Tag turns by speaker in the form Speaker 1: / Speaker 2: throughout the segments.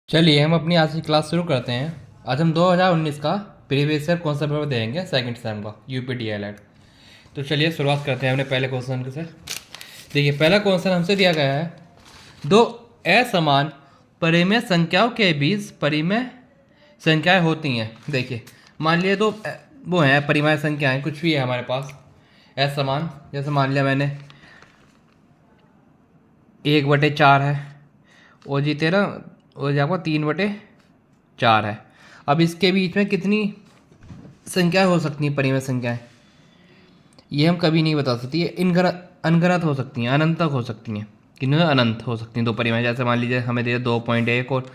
Speaker 1: चलिए हम अपनी आज की क्लास शुरू करते हैं। आज हम 2019 का प्रीवियस ईयर कौन सा पेपर देंगे सेकंड सेम का यूपी डीएलएड। तो चलिए शुरुआत करते हैं अपने पहले क्वेश्चन से। देखिए पहला क्वेश्चन हमसे दिया गया है, दो असमान परिमेय संख्याओं के बीच परिमेय संख्याएं होती हैं। देखिए मान लिया दो वो हैं परिमेय संख्याएं, कुछ भी है हमारे पास असमान। जैसे मान लिया मैंने 1/4 है और जी तेरा और जी आपका 3/4 है। अब इसके बीच में कितनी संख्याएं हो सकती हैं परिमेय संख्याएं, ये हम कभी नहीं बता सकती। ये अनगणत हो सकती हैं, अनंत तक हो सकती हैं, कितने अनंत हो सकती हैं दो परिमेय। जैसे मान लीजिए हमें दिया 2.1 और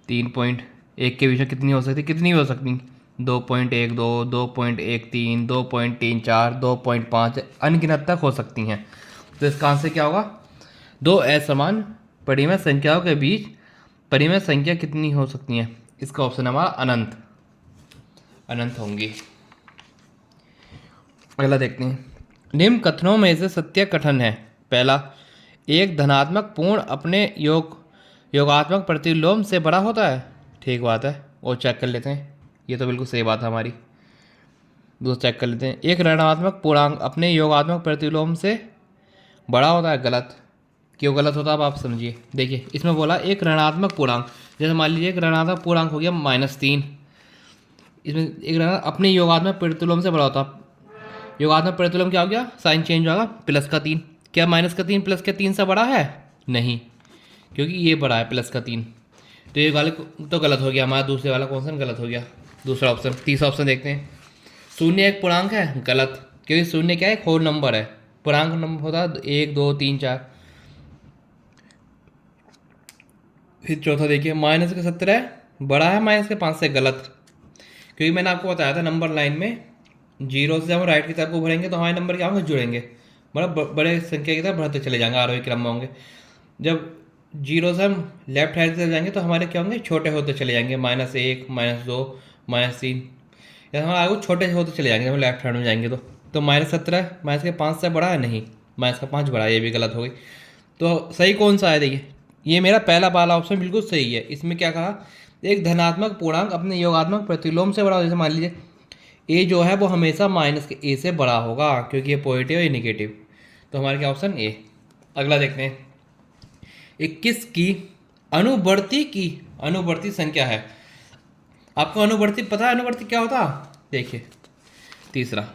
Speaker 1: 3.1 के बीच में कितनी हो सकती, कितनी भी हो सकती, 2.12, 2.13, 2.34, 2.5 अनगिनत तक हो सकती हैं। तो इसका आंसर क्या होगा, दो असमान परिमेय संख्याओं के बीच परिमेय संख्या कितनी हो सकती हैं। इसका ऑप्शन हमारा अनंत, अनंत होंगी। अगला देखते हैं, निम्न कथनों में से सत्य कथन है। पहला, एक धनात्मक पूर्ण अपने योगात्मक प्रतिलोम से बड़ा होता है। ठीक बात है, और चेक कर लेते हैं, ये तो बिल्कुल सही बात है हमारी। दूसरा चेक कर लेते हैं, एक ऋणात्मक पूर्णांक अपने योगात्मक प्रतिलोम से बड़ा होता है। गलत। क्यों गलत होता है अब आप समझिए। देखिए इसमें बोला एक ऋणात्मक पूर्णांक, जैसे मान लीजिए एक ऋणात्मक पूर्णांक हो गया -3, इसमें एक ऋणात्मक अपने योगात्मक प्रतिलोम से बड़ा होता। योगात्मक प्रतिलोम क्या हो गया, साइन चेंज होगा, +3। क्या -3 +3 से बड़ा है? नहीं, क्योंकि ये बड़ा है +3। तो ये वाले तो गलत हो गया हमारा, दूसरे वाला क्वेश्चन गलत हो गया, दूसरा ऑप्शन। तीसरा ऑप्शन देखते हैं, शून्य एक पूर्णांक है। गलत, क्योंकि शून्य क्या है, एक होल नंबर है। पूर्णांक नंबर होता है 1, 2, 3, 4। फिर चौथा देखिए, -17 बड़ा है -5 से। गलत, क्योंकि मैंने आपको बताया था नंबर लाइन में जीरो से जब हम राइट की तरफ को बढ़ेंगे तो हमारे नंबर क्या होंगे, जुड़ेंगे, मतलब बड़े संख्या की तरफ बढ़ते चले जाएंगे, आरोही क्रम में होंगे। जब जीरो से हम लेफ्ट हैंड से जाएंगे तो हमारे क्या होंगे, छोटे होते चले जाएंगे, -1, -2, -3, या हमारे आगे छोटे होते चले जाएंगे हम लेफ्ट हैंड में जाएंगे। तो -17 -5 से बड़ा है? नहीं, -5 बड़ा है, ये भी गलत हो गई। तो सही कौन सा है, देखिए ये मेरा पहला वाला ऑप्शन बिल्कुल सही है। इसमें क्या कहा, एक धनात्मक पूर्णांक अपने योगात्मक प्रतिलोम से बड़ा हो। जैसे मान लीजिए ए जो है वो हमेशा -a से बड़ा होगा, क्योंकि ये पॉजिटिव है, ये निगेटिव। तो हमारे क्या ऑप्शन ए। अगला देखते हैं, 21 की अनुवर्ती संख्या है। आपको अनुवर्ती पता है, अनुवर्ती क्या होता? देखिए तीसरा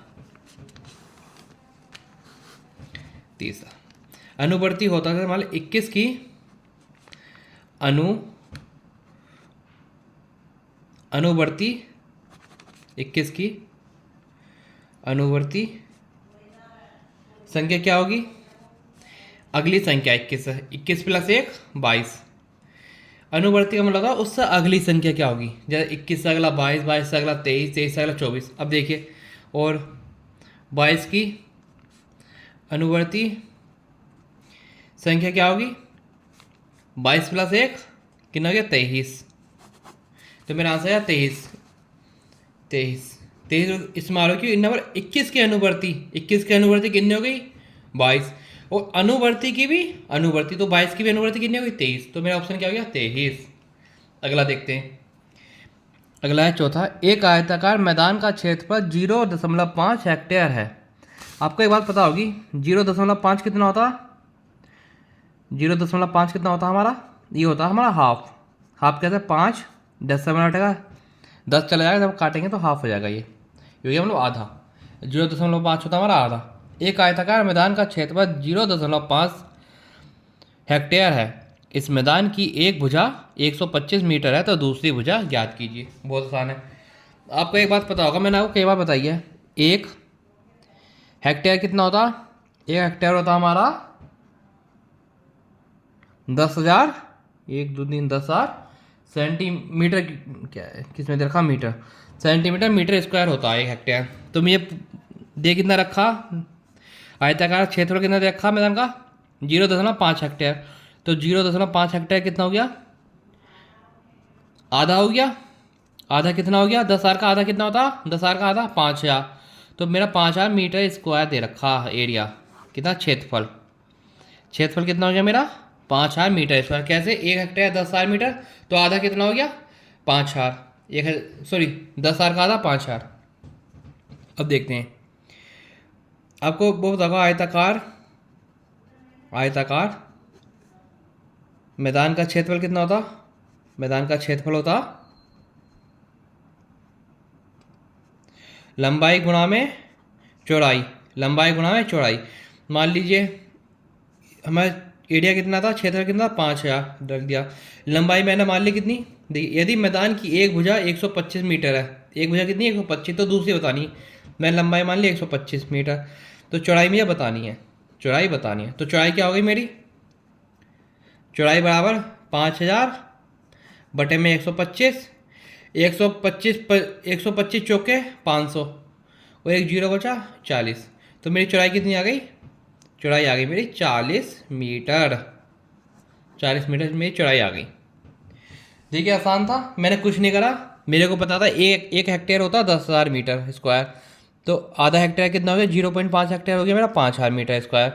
Speaker 1: अनुवर्ती होता है, मान लो 21 की अनुवर्ती 21 की अनुवर्ती संख्या क्या होगी, अगली संख्या 21 है। 21 + 1 22। अनुवर्ती का मतलब होगा उससे अगली संख्या क्या होगी, जैसे 21 से अगला 22, 22 से अगला 23, 23 से अगला 24। अब देखिए, और 22 की अनुवर्ती संख्या क्या होगी, 22 + 1 कितना हो गया, 23। तो मेरा आंसर है 23। 23 इसमें आ रहा कि नंबर 21 की अनुवर्ती, 21 की अनुवर्ती कितनी हो गई, 22। और अनुवर्ती की भी अनुवर्ती, तो 22 की भी अनुवर्ती कितनी हो गई, 23। तो मेरा ऑप्शन क्या हो गया, 23। अगला देखते हैं, अगला है चौथा, एक आयताकार मैदान का क्षेत्रफल 0.5 हेक्टेयर है। आपको एक बात पता होगी, 0.5 कितना होता, 0.5 कितना होता हमारा, ये होता हमारा हाफ। हाफ कैसे, 5 10 से बना हटेगा, 10 चला जाएगा, जब काटेंगे तो हाफ हो जाएगा ये मतलब आधा। 0.5 होता हमारा आधा। एक आयताकार मैदान का क्षेत्रफल 0.5 हेक्टेयर है। इस मैदान की एक भुजा 125 मीटर है, तो दूसरी भुजा ज्ञात कीजिए। बहुत आसान है। आपको एक बात पता होगा, मैंने आपको कई बार बताई है, एक हेक्टेयर कितना होता, एक हेक्टेयर होता हमारा 10,000, 1 2 3 10,000 सेंटीमीटर, क्या है किसमें देखा, मीटर, सेंटीमीटर मीटर स्क्वायर होता है एक हेक्टेयर। तो मुझे दे कितना रखा, आयताकार क्षेत्र कितना दे रखा मैदान का, 0.5 हेक्टेयर। तो 0.5 हेक्टेयर कितना हो गया, आधा हो गया। आधा कितना हो गया, 10,000 का आधा कितना होता, 10,000 का आधा 5,000। तो मेरा 5,000 मीटर स्क्वायर दे रखा एरिया, कितना क्षेत्रफल, क्षेत्रफल कितना हो गया मेरा 5,000 मीटर स्क्वायर। कैसे? 1 हेक्टेयर 10,000 मीटर, तो आधा कितना हो गया? 5,000। सॉरी, 10,000 का आधा 5,000। अब देखते हैं, आपको वो बताओ, आयताकार आयताकार मैदान का क्षेत्रफल कितना होता? मैदान का क्षेत्रफल होता लंबाई गुणा में चौड़ाई, लंबाई गुणा में चौड़ाई। मान लीजिए हमारा एरिया कितना था, क्षेत्र कितना, 5,000 रख दिया। लंबाई मैंने मान ली कितनी, देखिए यदि मैदान की एक भुजा 125 मीटर है, एक भुजा कितनी, 125, तो दूसरी बतानी, मैंने लंबाई मान ली 125 मीटर, तो चौड़ाई मुझे बतानी है, चौड़ाई बतानी है। तो चौड़ाई क्या हो गई मेरी? चौड़ाई बराबर 5,000 बटे में 125, 125 चौके 500, और एक जीरो बचा 40, तो मेरी चौड़ाई कितनी आ गई? चौड़ाई आ गई मेरी 40 मीटर। 40 मीटर मेरी चौड़ाई आ गई। देखिए आसान था, मैंने कुछ नहीं करा, मेरे को पता था एक हेक्टेयर होता 10,000 मीटर स्क्वायर, तो आधा हेक्टेयर कितना हो गया? 0.5 हेक्टेयर हो गया मेरा 5,000 मीटर स्क्वायर।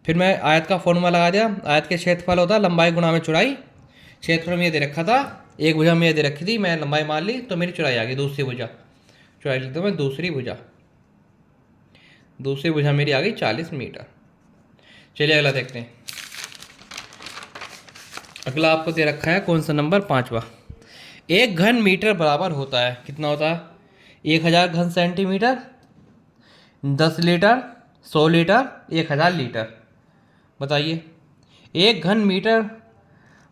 Speaker 1: फिर मैं आयत का फॉर्मूला लगा दिया, आयत के क्षेत्रफल होता लंबाई गुणा में चौड़ाई। क्षेत्रफल में ये दे रखा था, एक भुजा में ये दे रखी थी, मैं लंबाई मान ली, तो मेरी चौड़ाई आ गई दूसरी भुजा। चौड़ाई लिखता हूँ मैं, दूसरी भुजा, दूसरी भुजा मेरी आ गई 40 मीटर। चलिए अगला देखते हैं। अगला आपको दे रखा है कौन सा नंबर? 5वां। 1 घन मीटर बराबर होता है, कितना होता है? 1,000 घन सेंटीमीटर, 10 लीटर, 100 लीटर, 1,000 लीटर। बताइए, 1 घन मीटर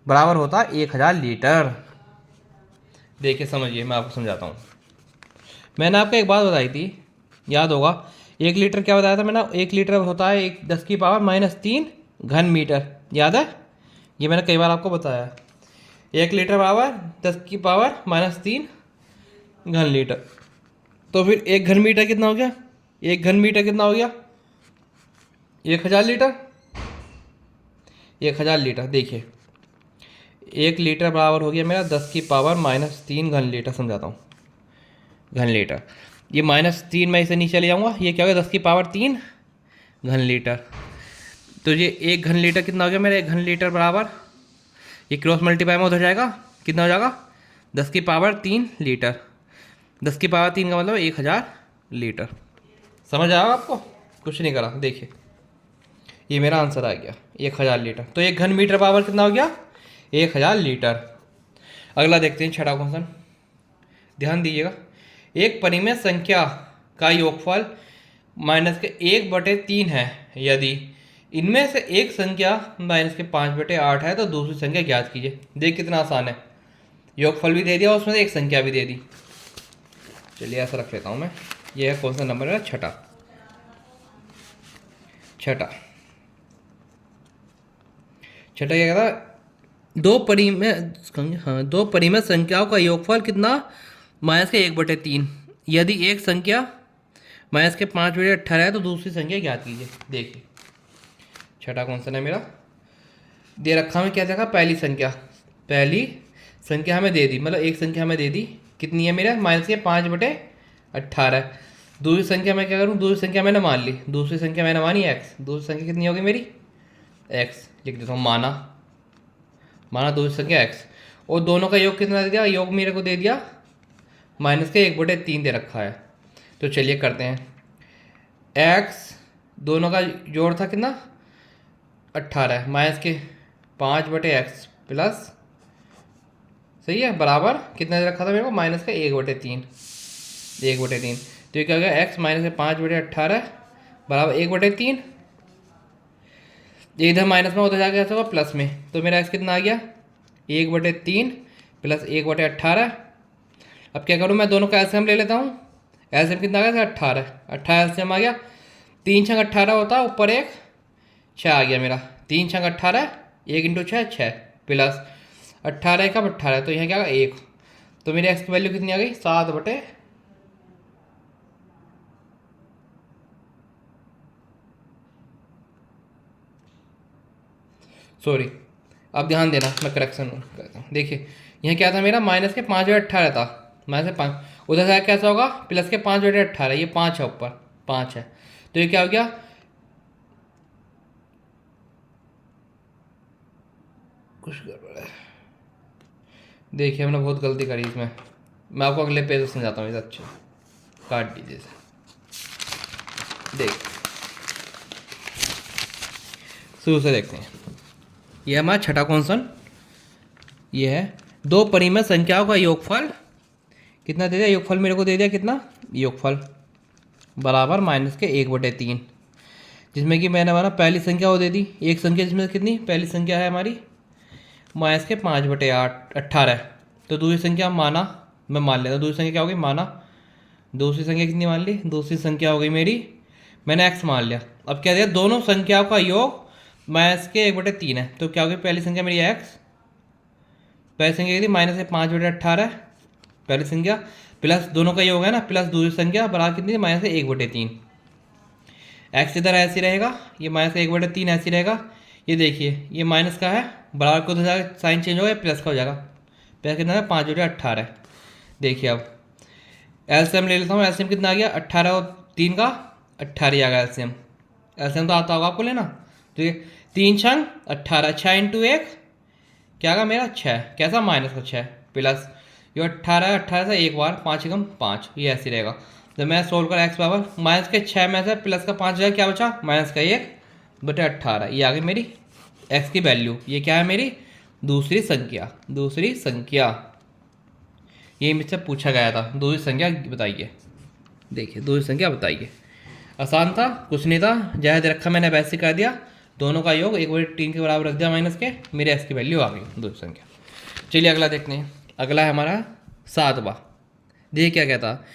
Speaker 1: बराबर होता है 1,000 लीटर। देखिए समझिए, मैं आपको समझाता हूँ। मैंने आपको एक बात बताई थी, याद होगा, 1 लीटर क्या बताया था मैंने? 1 लीटर होता है 10⁻³ घन मीटर, याद है? ये मैंने कई बार आपको बताया। 1 लीटर बराबर 10⁻³ घन लीटर। तो फिर 1 घन मीटर कितना हो गया? 1 घन मीटर कितना हो गया? 1,000 लीटर। 1,000 लीटर। देखिए 1 लीटर बराबर हो गया मेरा 10⁻³ घन लीटर। समझाता हूँ, घन लीटर, ये -3 मैं इसे नीचे ले जाऊँगा, ये क्या हो गया? 10⁻³ घन लीटर। तो ये 1 घन लीटर कितना हो गया मेरा? 1 घन लीटर बराबर, ये क्रॉस मल्टीप्लाई में उधर जाएगा, कितना हो जाएगा? 10⁻³ लीटर। 10⁻³ का मतलब 1,000 लीटर। समझ आया आपको? कुछ नहीं करा। देखिए ये मेरा आंसर आ गया 1,000 लीटर। तो 1 घन मीटर बराबर कितना हो गया? 1,000 लीटर। अगला देखते हैं, छठा क्वेश्चन, ध्यान दीजिएगा। एक परिमेय संख्या का योगफल -1/3 है, यदि इनमें से एक संख्या -5/8 है तो दूसरी संख्या ज्ञात कीजिए। देख कितना आसान है, योगफल भी दे दिया और उसमें से एक संख्या भी दे दी। चलिए ऐसा रख लेता हूँ मैं, यह है कौन सा नंबर है? छठा। छठा छठा क्या कहता है? दो परिमेय संख्याओं का योगफल कितना? -1/3, यदि एक संख्या -5/18 है तो दूसरी संख्या ज्ञात कीजिए। देखिए छठा कौन सा है मेरा? दे रखा हमें, क्या देखा? पहली संख्या हमें दे दी, मतलब एक संख्या हमें दे दी, कितनी है मेरा? -5/18। दूसरी संख्या मैं क्या करूँ? दूसरी संख्या मैंने मान ली, दूसरी संख्या मैंने मानी x, दूसरी संख्या कितनी होगी मेरी? x लिख देता हूँ, माना दूसरी संख्या x, और दोनों का योग कितना दे दिया? योग मेरे को दे दिया -1/3 दे रखा है। तो चलिए करते हैं, x दोनों का जोड़ था कितना? 18, -5/x प्लस, सही है, बराबर कितना दे रखा था मेरे को? -1/3। 1/3, तो ये क्या हो गया? x -5/18 बराबर 1/3। इधर माइनस में उधर जाके कैसे होगा? प्लस में, तो मेरा x कितना आ गया? 1/3 प्लस 1/18। अब क्या करूँ मैं? दोनों का एलसीएम ले लेता हूँ। एलसीएम कितना आ गया? 18। 18 एलसीएम आ गया, 3 छंग 18 होता है, ऊपर एक 6 आ गया मेरा। 3 छंग 18, 1 × 6 6 प्लस 18 का 18, तो यहाँ क्या होगा? 1। तो मेरे x की वैल्यू कितनी आ गई? 7/, सॉरी, अब ध्यान देना, मैं करेक्शन करता हूँ। देखिए यहाँ क्या था मेरा? -5/18 था, -5, उधर से कैसा होगा? +5/18, ये 5 है, ऊपर 5 है, तो ये क्या हो गया? कुछ गड़बड़ है। देखिए हमने बहुत गलती करी इसमें। मैं आपको अगले पेज में समझाता हूँ इसे अच्छे। काट दीजिए इसे। देख शुरू से देखते हैं। यह हमारा छठा क्वेश्चन। ये है दो परिमेय संख्याओं का योगफल कितना दे दिया। योगफल मेरे को दे दिया कितना, योगफल बराबर -1/3, जिसमें कि मैंने हमारा पहली संख्या वो दे दी एक संख्या, जिसमें कितनी पहली संख्या है हमारी -5/18। तो दूसरी संख्या माना, मैं मान लेता हूँ दूसरी संख्या क्या होगी, माना। दूसरी संख्या कितनी मान ली, दूसरी संख्या हो गई मेरी, मैंने x मान लिया। अब क्या दिया, दोनों संख्याओं का योग -1/3 है। तो क्या होगी पहली संख्या मेरी x, पहली संख्या कितनी -5/18 पहली संख्या, प्लस दोनों का योग है ना, प्लस दूसरी संख्या बराबर कितनी -1/3। x इधर ऐसे रहेगा, ये -1/3 ऐसे रहेगा। ये देखिए ये माइनस का है, बराबर को हो जाएगा, साइन चेंज हो गया, प्लस का हो जाएगा। प्लस कितना है 5/18। देखिए अब एलसीएम ले लेता हूँ। एलसीएम कितना आ गया, 18 और 3 का 18 आ गया एलसीएम। एलसीएम तो आता होगा आपको लेना। तो ये 3 छंग 18, 6 × 1 क्या आगा मेरा 6, कैसा -6 प्लस ये 18 से एक बार 5 × 5, ये ऐसे रहेगा। जब मैं सोल्व कर x बराबर -6 में से प्लस का 5 जाएगा, क्या बचा -1/18। ये आ गई मेरी x की वैल्यू। ये क्या है मेरी दूसरी संख्या, दूसरी संख्या। ये मुझसे पूछा गया था, दूसरी संख्या बताइए। देखिए दूसरी संख्या बताइए, आसान था, कुछ नहीं था, ज्यादा रखा मैंने वैसे कर दिया। दोनों का योग 1/3 के बराबर रख दिया माइनस के, मेरे x की वैल्यू आ गई दूसरी संख्या। चलिए अगला देखते हैं। अगला है हमारा 7वां। देखिए क्या कहता,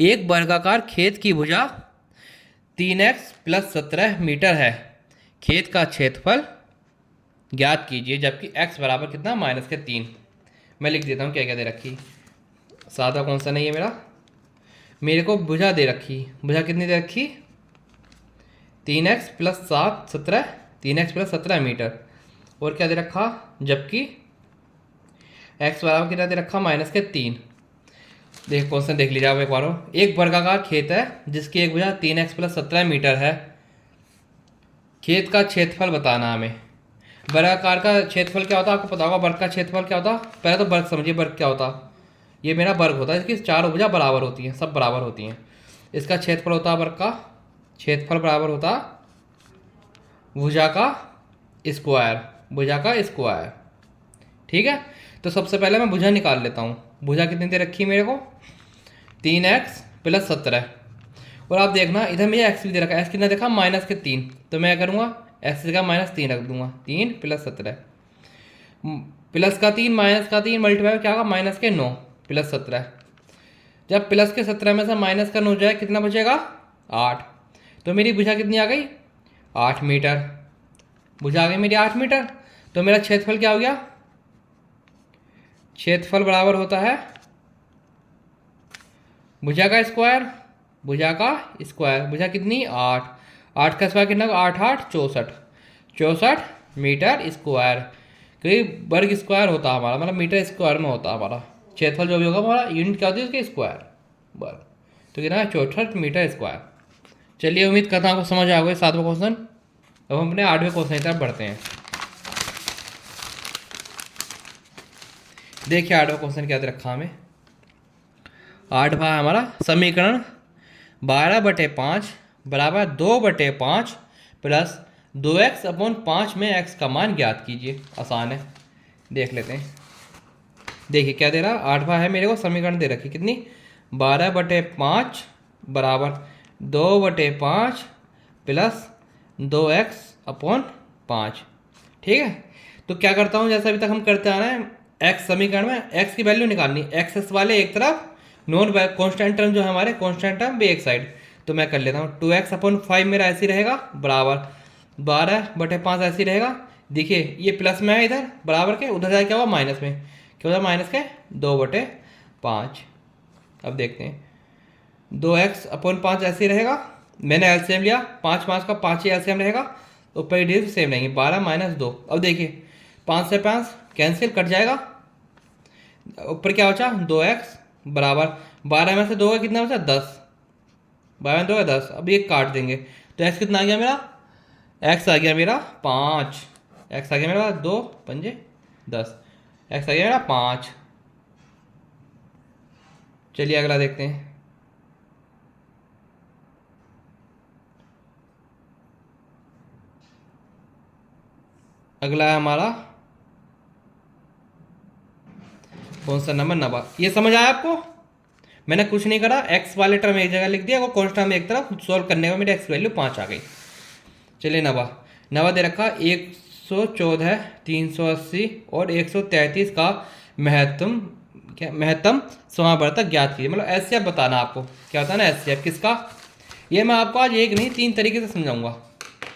Speaker 1: एक वर्गाकार खेत की भुजा 3x + 17 मीटर है, खेत का क्षेत्रफल ज्ञात कीजिए, जबकि x बराबर कितना -3। मैं लिख देता हूँ क्या क्या दे रखी। 7वां कौन सा नहीं है मेरा, मेरे को भुजा दे रखी। भुजा कितनी दे रखी 3x + 17 3x + 17 मीटर। और क्या दे रखा, जबकि x बराबर कितना दे रखा -3। देख क्वेश्चन देख लीजिए आप एक बार। एक वर्गाकार खेत है जिसकी एक भुजा 3x + 17 मीटर है, खेत का क्षेत्रफल बताना हमें। वर्गाकार का क्षेत्रफल क्या होता है आपको पता होगा। वर्ग का क्षेत्रफल क्या होता, पहले तो वर्ग समझिए, वर्ग क्या होता, ये मेरा वर्ग होता है, इसकी चारों भुजा बराबर होती हैं, सब बराबर होती हैं। इसका क्षेत्रफल होता है, वर्ग का क्षेत्रफल बराबर होता भुजा का स्क्वायर, भुजा का स्क्वायर। ठीक है, तो सबसे पहले मैं भुजा निकाल लेता हूँ। भुजा कितनी दे रखी है मेरे को 3x + 17। और आप देखना इधर मुझे x भी दे रखा है, x कितना देखा -3। तो मैं क्या करूँगा, x की जगह -3 रख दूंगा। 3 + 17 प्लस का 3 माइनस का 3 मल्टीप्लाई क्या होगा -9 + 17। जब प्लस के 17 में से माइनस का 9 जाए कितना बचेगा 8। तो मेरी भुजा कितनी आ गई 8 मीटर। भुजा आ गई मेरी 8 मीटर। तो मेरा क्षेत्रफल क्या हो गया, क्षेत्रफल बराबर होता है भुजा का स्क्वायर, भुजा का स्क्वायर। भुजा कितनी 8, 8 का स्क्वायर कितना 8 8 64, 64 मीटर स्क्वायर। क्योंकि वर्ग स्क्वायर होता है हमारा, मतलब मीटर स्क्वायर में होता है हमारा क्षेत्रफल। जो भी होगा हमारा यूनिट क्या होती है उसके स्क्वायर वर्ग। तो कितना है 64 मीटर स्क्वायर। चलिए उम्मीद करता हूँ आपको समझ आ गया 7वां क्वेश्चन। अब हम अपने 8वें क्वेश्चन की तरफ बढ़ते हैं। देखिए 8वां क्वेश्चन क्या दे रखा हमें। 8वां हमारा समीकरण 12/5 बराबर 2/5 प्लस 2x/5 में x का मान ज्ञात कीजिए। आसान है, देख लेते हैं। देखिए क्या दे रहा, 8वां है मेरे को समीकरण दे रखी कितनी 12/5 बराबर 2/5 प्लस 2x/5। ठीक है, तो क्या करता हूँ जैसा अभी तक हम करते आ रहे हैं, x समीकरण में x की वैल्यु निकालनी, x वाले एक तरफ, नॉन कॉन्स्टेंट टर्म जो है हमारे कॉन्स्टेंट टर्म भी एक साइड। तो मैं कर लेता हूँ 2x/5 मेरा ऐसे रहेगा बराबर 12/5 ऐसे रहेगा। देखिए ये प्लस में है इधर बराबर के, उधर जाए क्या हुआ माइनस में, क्या होता माइनस के 2/5। अब देखते हैं 2x/5 ऐसे ही रहेगा। मैंने एलसीएम लिया 5 5 का 5 ही एलसीएम रहेगा, ऊपर डिजिट सेम रहेंगे 12 - 2। अब देखिए 5 से 5 कैंसिल कट जाएगा, ऊपर क्या बचा 2x बराबर 12 में से 2 का कितना बचा 10, 12 में 2 का 10। अब ये काट देंगे तो x कितना आ गया मेरा, x आ गया मेरा 5, x आ गया मेरा 2 × 5 = 10, एक्स आ गया मेरा 5। चलिए अगला देखते हैं। अगला है हमारा कौन सा नंबर, 90। ये समझ आया आपको? मैंने कुछ नहीं करा, एक्स वाले टर्म एक जगह लिख दिया और कॉन्स्टेंट में एक तरफ सॉल्व करने में मेरी एक्स वैल्यू 5 आ गई। चलिए 90, 90 दे रखा 114, 380 और 133 का महत्तम महत्तम समावर्तक ज्ञात कीजिए। मतलब एचसीएफ बताना आपको, क्या बताना एचसीएफ किसका। ये मैं आपको आज एक नहीं 3 तरीके से समझाऊंगा।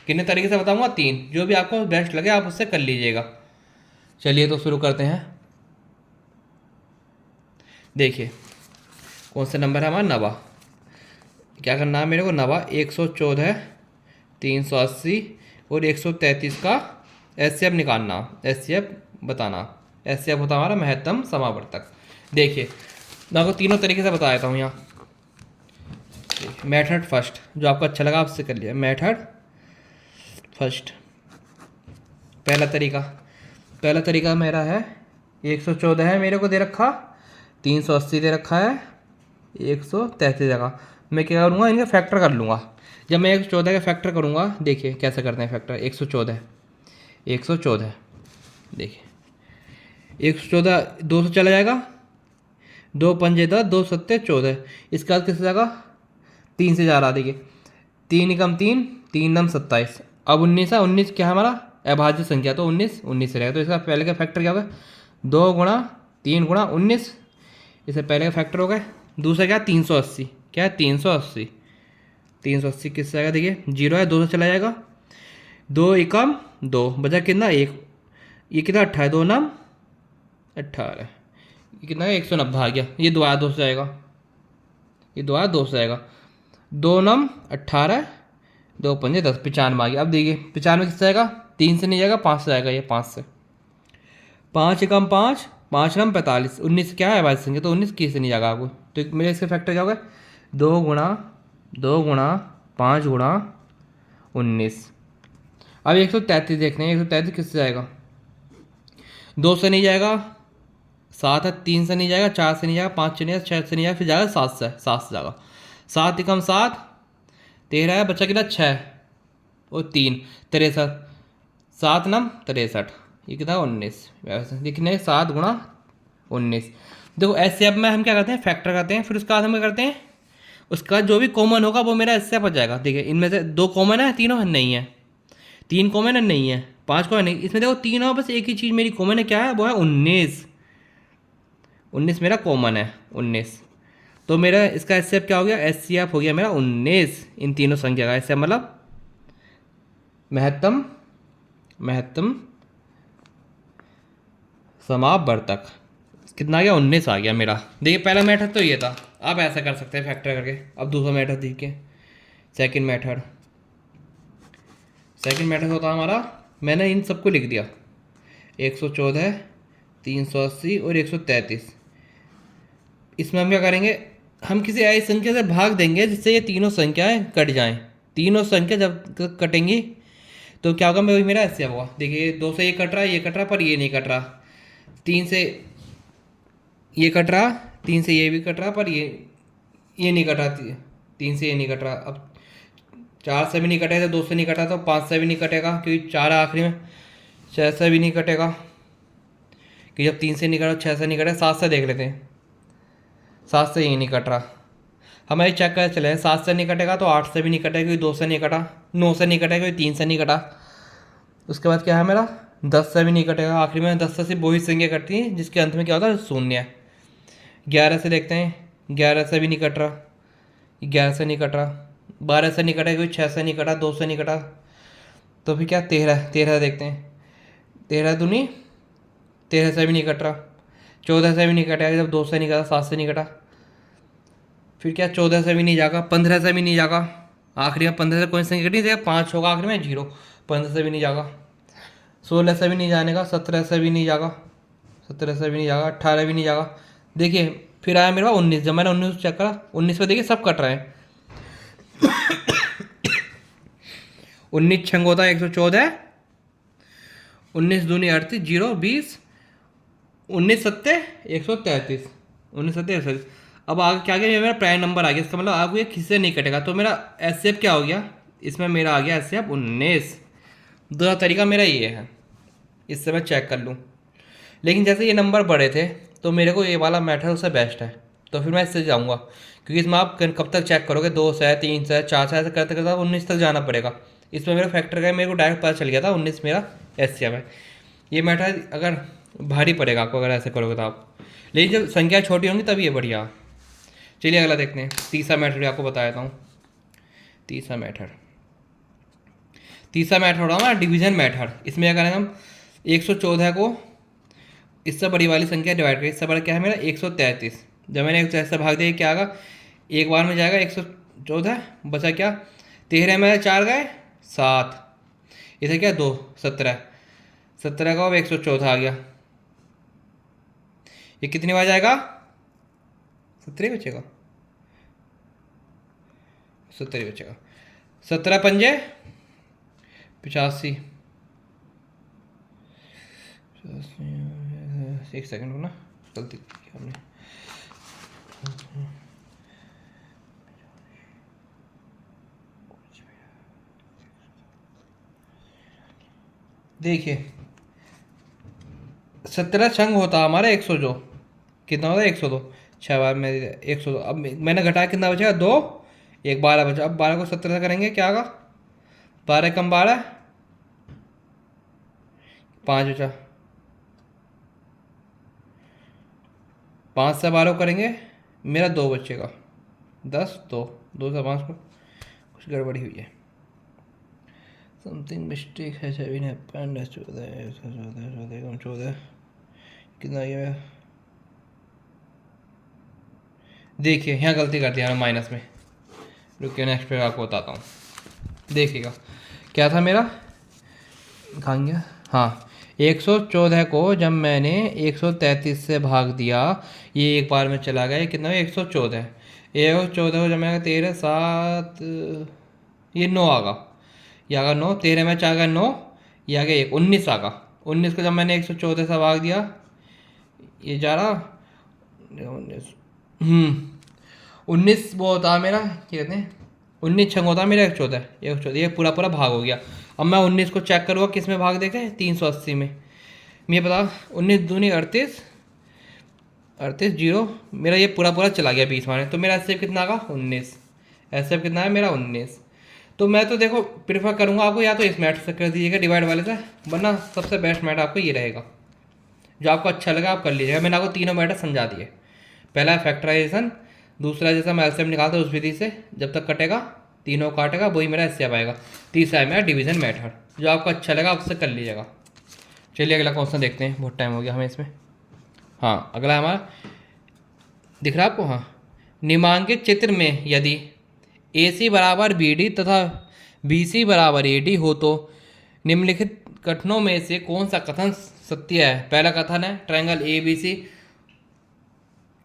Speaker 1: कितने तरीके से बताऊंगा? 3। जो भी आपको बेस्ट लगे आप उससे कर लीजिएगा। चलिए तो शुरू करते हैं। देखिए कौन सा नंबर है हमारा, 90। क्या करना है मेरे को, 90, 114, 380 और 133 का एचसीएफ निकालना, एचसीएफ बताना। एचसीएफ होता हमारा महत्तम समावर्तक। देखिए मैं आपको तीनों तरीके से बता देता हूँ यहाँ। मेथड फर्स्ट, जो आपको अच्छा लगा आपसे कर लिया। मेथड फर्स्ट, पहला तरीका मेरा है 114 है मेरे को दे रखा, 380 दे रखा है, 133 जगह मैं क्या करूँगा, इनका फैक्टर कर लूँगा। जब मैं 114 का फैक्टर करूँगा, देखिए कैसे करते हैं फैक्टर। 114 देखिए 114 2 से चला जाएगा, 2 पंजे 10, 2 सत्ते 14। इसके बाद किससे जाएगा, 3 से जा रहा। देखिए 3 एकम 3, 3 नम 27। अब 19 है, 19 क्या है हमारा अभाज्य संख्या, तो 19 से रहेगा। तो इसका पहले का फैक्टर क्या होगा, 2 गुणा 3 गुणा 19। इससे पहले का फैक्टर हो गया। दूसरा क्या, 380। क्या है 380, 380 किससे आएगा, देखिए 0 है, 2 से चला जाएगा, 2 एकम 2 बचा कितना 1। ये कितना 18, 2 नम 18, ये कितना है 190 आ गया। ये दोबारा 2 से जाएगा, ये दोबारा 2 से जाएगा, 2 नम 18, 2 पंजे 10, 95 आ गया। अब देखिए 95 किससे जाएगा, 3 से नहीं जाएगा, 5 से जाएगा। ये 5 से, 5 एकम 5, 5 नम 45। 19 क्या है भाई संख्या, तो 19 किस से नहीं जाएगा आपको। तो मेरे इसके फैक्टर क्या होगा, 2 गुणा 5 गुणा 19। अब 133 देखते हैं, 133 किससे जाएगा, 2 से नहीं जाएगा, 7 है, 3 से नहीं जाएगा, 4 से नहीं जाएगा, 5 से नहीं जाएगा, 6 से नहीं जाएगा, फिर जाएगा 7 से, 7 से जाएगा। 7 एकम 7, 13 है, बच्चा कितना 6 और 3 63, 7 नम 63, ये कितना 19। देखिए 7 गुणा 19। देखो ऐसे अब में हम क्या करते हैं, फैक्टर करते हैं, फिर उसके बाद हम क्या करते हैं, उसका जो भी कॉमन होगा वो मेरा इससे बच जाएगा। देखिए इनमें से 2 कॉमन है, तीनों नहीं है, 3 कॉमन है नहीं है, 5 कॉमन नहीं। इसमें देखो 3 और बस एक ही चीज़ मेरी कॉमन है, क्या है वो है 19। 19 मेरा कॉमन है, 19। तो मेरा इसका एचसीएफ क्या हो गया, एचसीएफ हो गया मेरा 19 इन तीनों संख्या का। एचसीएफ मतलब महत्तम समावर्तक। कितना आ गया, 19 आ गया मेरा। देखिए पहला मेथड तो ये था, आप ऐसा कर सकते हैं फैक्टर करके। अब दूसरा मेथड देखिए, सेकंड मेथड होता हमारा, मैंने इन सबको लिख दिया 114, 380 और 133। इसमें हम क्या करेंगे, हम किसी ऐसी संख्या से भाग देंगे जिससे ये तीनों संख्याएं कट जाएं। तीनों संख्या जब कटेंगी तो क्या होगा, मैं मेरा ऐसे होगा। देखिए 2 से ये कट रहा है, ये कट रहा, पर ये नहीं कट रहा। 3 से ये कट रहा, 3 से ये भी कट रहा, पर ये नहीं कट रहा, 3 से ये नहीं कट रहा। अब 4 से भी नहीं कटेगा, 2 से नहीं कटा तो 5 से भी नहीं कटेगा, क्योंकि 4 आखिरी में, 6 से भी नहीं कटेगा, कि जब 3 से नहीं कटा 6 से नहीं कटेगा। 7 से देख लेते हैं, 7 से ये नहीं कट रहा, हमारे चेक कर चले। 7 से नहीं कटेगा तो 8 से भी नहीं कटेगा, क्योंकि 2 से नहीं कटा, 9 से नहीं कटेगा, क्योंकि 3 से नहीं कटा। उसके बाद क्या है मेरा, 10 से भी नहीं कटेगा, आखिरी में 10 से सिर्फ वही संख्या कटती है जिसके अंत में क्या होता है, 0। 11 से देखते हैं, 11 से भी नहीं कट रहा, 11 से नहीं कट रहा, 12 से नहीं कटा, क्योंकि 6 से नहीं कटा, 2 से नहीं कटा। तो फिर क्या, 13 देखते हैं, 13 दूनी 13 से भी नहीं कट रहा, 14 से भी नहीं कटेगा, जब 2 से नहीं कटा, 7 से नहीं कटा। फिर क्या, 14 से भी नहीं जाएगा, 15 से भी नहीं जाएगा, आखिरी में 15 से कोई संख्या कटी जाएगा, 5 होगा आखिरी में 0, 15 से भी नहीं जाएगा। 16 से भी नहीं जाने का, 17 से भी नहीं जाएगा, 17 से भी नहीं जाएगा, 18 भी नहीं जाएगा। देखिए फिर आया मेरे पास 19। जब मैंने 19 चेक करा, 19 पे देखिए सब कट रहे हैं। 19 छंग होता है 114, 19 दूनी 38, 0 20, 19 सत्ते 133, 19 सत्ते 133। अब आगे क्या गया, मेरा प्राइम नंबर आ गया, इसका मतलब आगे ये किससे नहीं कटेगा, तो मेरा एस सेप क्या हो गया, इसमें मेरा आ गया एस सेप 19। दूसरा तरीका मेरा ये है, इससे मैं चेक कर लूँ। लेकिन जैसे ये नंबर बड़े थे तो मेरे को ये वाला मेथड उससे बेस्ट है, तो फिर मैं इससे जाऊँगा, क्योंकि इसमें आप कब तक चेक करोगे, 2 से 3 से 4 से ऐसे करते करते आप 19 तक जाना पड़ेगा। इसमें मेरा फैक्टर का मेरे को डायरेक्ट पता चल गया था 19 मेरा एस सी एम है। ये मेथड अगर भारी पड़ेगा आपको अगर ऐसे करोगे तो आप, लेकिन जब संख्या छोटी होंगी तभी ये बढ़िया। चलिए अगला देखते हैं, तीसरा मेथड आपको बता देता हूँ। तीसरा मेथड हो रहा है डिवीजन मेथड। इसमें क्या करेंगे हम, 114 को इससे बड़ी वाली संख्या डिवाइड करें। इससे बड़ा क्या है मेरा 133। जब मैंने 133 से भाग दिया क्या आएगा, एक बार में जाएगा 114, बचा क्या 13 में 4 गए 7, इसे क्या 2 17, 17 का अब 114 आ गया। ये कितनी बार जाएगा, 17 बचेगा, 17 बचेगा। 17 पंजे 85। एक सेकंड ना, गलती की हमने। देखिए 17 छंग होता हमारा 100, जो कितना होता है 102, 6 बार में 102। अब मैंने घटाया कितना बचेगा 2, एक 12 बचा। अब 12 को 17 से करेंगे क्या आगा, 12 कम 12 5 बचा। 5 से 12 करेंगे मेरा 2 बचेगा, 10 2, 2 से 5 को कुछ गड़बड़ी हुई है, समथिंग मिस्टेक है, 7 हैपेंड 14 14 कितना ये, देखिए यहाँ गलती कर दिया माइनस में। रुकिए नेक्स्ट पे आपको बताता हूँ, देखिएगा क्या था मेरा, कहाँ गया, हाँ 114 को जब मैंने 133 से भाग दिया, ये एक बार में चला गया, ये कितना है 114, 114 को जब मैं 13 7, ये 9 आगा, ये आगा 9, 13 में 4 गया 9, ये आ गया 1 19 आगा। 19 को जब मैंने 114 से भाग दिया, ये जा रहा 19 वो होता है मेरा, क्या कहते हैं 19 छंग होता है मेरा 114, 114 ये पूरा पूरा भाग हो गया। अब मैं 19 को चेक करूँगा किस में भाग देखे, 380 में। ये बता 19 दूनी 38, 38 जीरो, मेरा ये पूरा पूरा चला गया 20 माने, तो मेरा एस कितना आगा 19, एस कितना है मेरा 19। तो मैं तो देखो प्रेफर करूँगा आपको या तो इस मैथ से कर दीजिएगा डिवाइड वाले से, वरना सबसे बेस्ट मैथ आपको ये रहेगा, जो आपको अच्छा लगा आप कर लीजिएगा। मैंने आपको तीनों मैटर समझा दिए, पहला है फैक्टराइजेशन, दूसरा जैसा मैं एलसीएम निकालता हूँ उस विधि से जब तक कटेगा तीनों काटेगा वही मेरा एस आएगा। तीसरा है मेरा डिवीजन मेथड, जो आपको अच्छा लगा उससे कर लीजिएगा। चलिए अगला क्वेश्चन देखते हैं, बहुत टाइम हो गया हमें इसमें। हाँ अगला हमारा दिख रहा है आपको, हाँ निम्नांकित चित्र में यदि AC बराबर BD तथा BC बराबर AD हो तो निम्नलिखित कथनों में से कौन सा कथन सत्य है। पहला कथन है ट्रायंगल ABC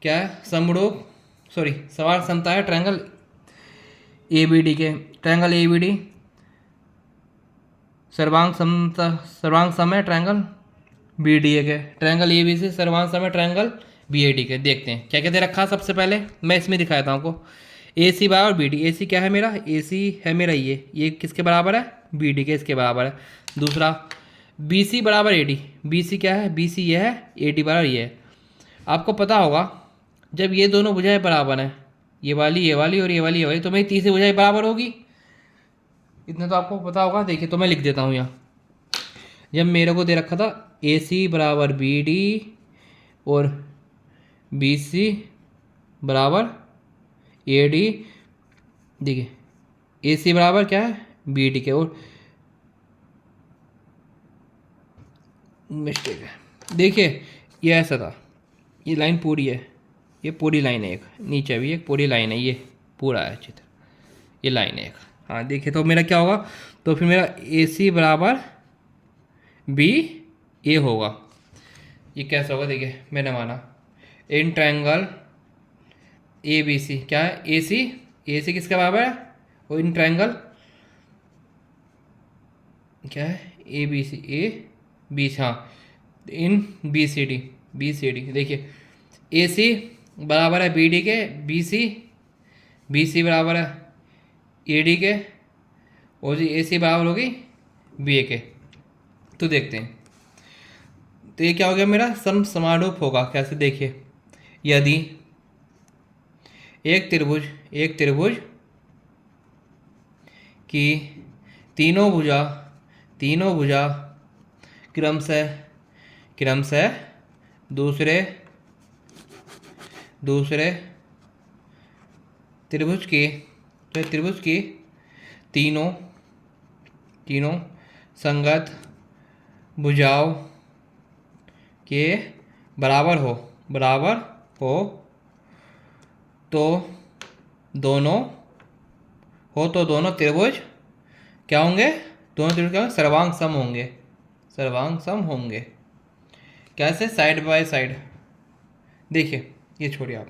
Speaker 1: क्या है, समरूप समान समता है ट्रायंगल ABD के, ट्रायंगल ABD सर्वांग सम है ट्रायंगल BDA के, ट्रायंगल ABC सर्वांग सम है ट्रायंगल BAD के। देखते हैं क्या क्या दे रखा है। सबसे पहले मैं इसमें दिखाता हूँ आपको AC बराबर BD। AC क्या है मेरा, AC है मेरा ये किसके बराबर है, BD के, इसके बराबर है। दूसरा BC बराबर AD, BC क्या है, BC ये है, AD बराबर ये है। आपको पता होगा जब ये दोनों भुजाएं बराबर हैं, ये वाली और ये वाली तो मेरी तीसरी भुजाएं बराबर होगी, इतना तो आपको पता होगा। देखिए तो मैं लिख देता हूँ यहाँ, जब मेरे को दे रखा था AC बराबर BD और BC बराबर AD, देखिए AC बराबर क्या है BD के, और मिस्टेक है, देखिए ये ऐसा था, ये लाइन पूरी है, ये पूरी लाइन है, एक नीचे भी एक पूरी लाइन है, ये पूरा है चित्र, ये लाइन है एक। हाँ देखिए तो मेरा क्या होगा, तो फिर मेरा AC बराबर BA होगा। ये कैसा होगा, देखिए मैंने माना इन ट्रायंगल ABC क्या है, AC किसके बराबर है, और इन ट्रायंगल क्या है ABC, हाँ इन BCD बी सी डी। देखिए ए सी बराबर है बी डी के, बी सी बराबर है ए डी के, और जी ए सी बराबर होगी बी ए के। तो देखते हैं, तो ये क्या हो गया मेरा समानुरूप होगा कैसे, देखिए यदि एक त्रिभुज की तीनों भुजा क्रमशः दूसरे त्रिभुज की तीनों संगत भुजाओं के बराबर हो तो दोनों त्रिभुज क्या होंगे, दोनों त्रिभुज क्या होंगे, सर्वांग सम होंगे। कैसे, साइड बाय साइड। देखिए ये छोड़िए आप,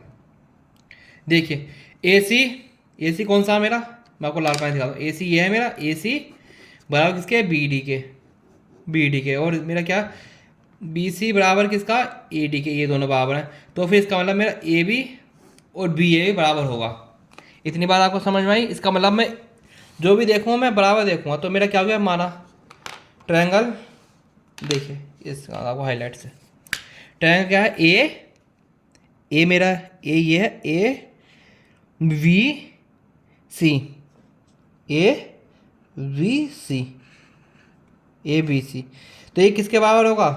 Speaker 1: देखिए ए सी कौन सा है मेरा, मैं आपको लाल पानी दिखाता हूँ। ए सी ये है मेरा, ए सी बराबर किसके, बी डी के, और मेरा क्या बी सी बराबर किसका, ए डी के, ये दोनों बराबर हैं। तो फिर इसका मतलब मेरा ए बी और बी ए बराबर होगा। इतनी बात आपको समझ में आई। इसका मतलब मैं जो भी देखूँगा मैं बराबर देखूँगा। तो मेरा क्या हो गया, माना ट्रायंगल, देखिए इस आपको हाईलाइट से, ट्रायंगल क्या है, ए मेरा ए ये है A V C, A B सी। तो ये किसके बराबर होगा,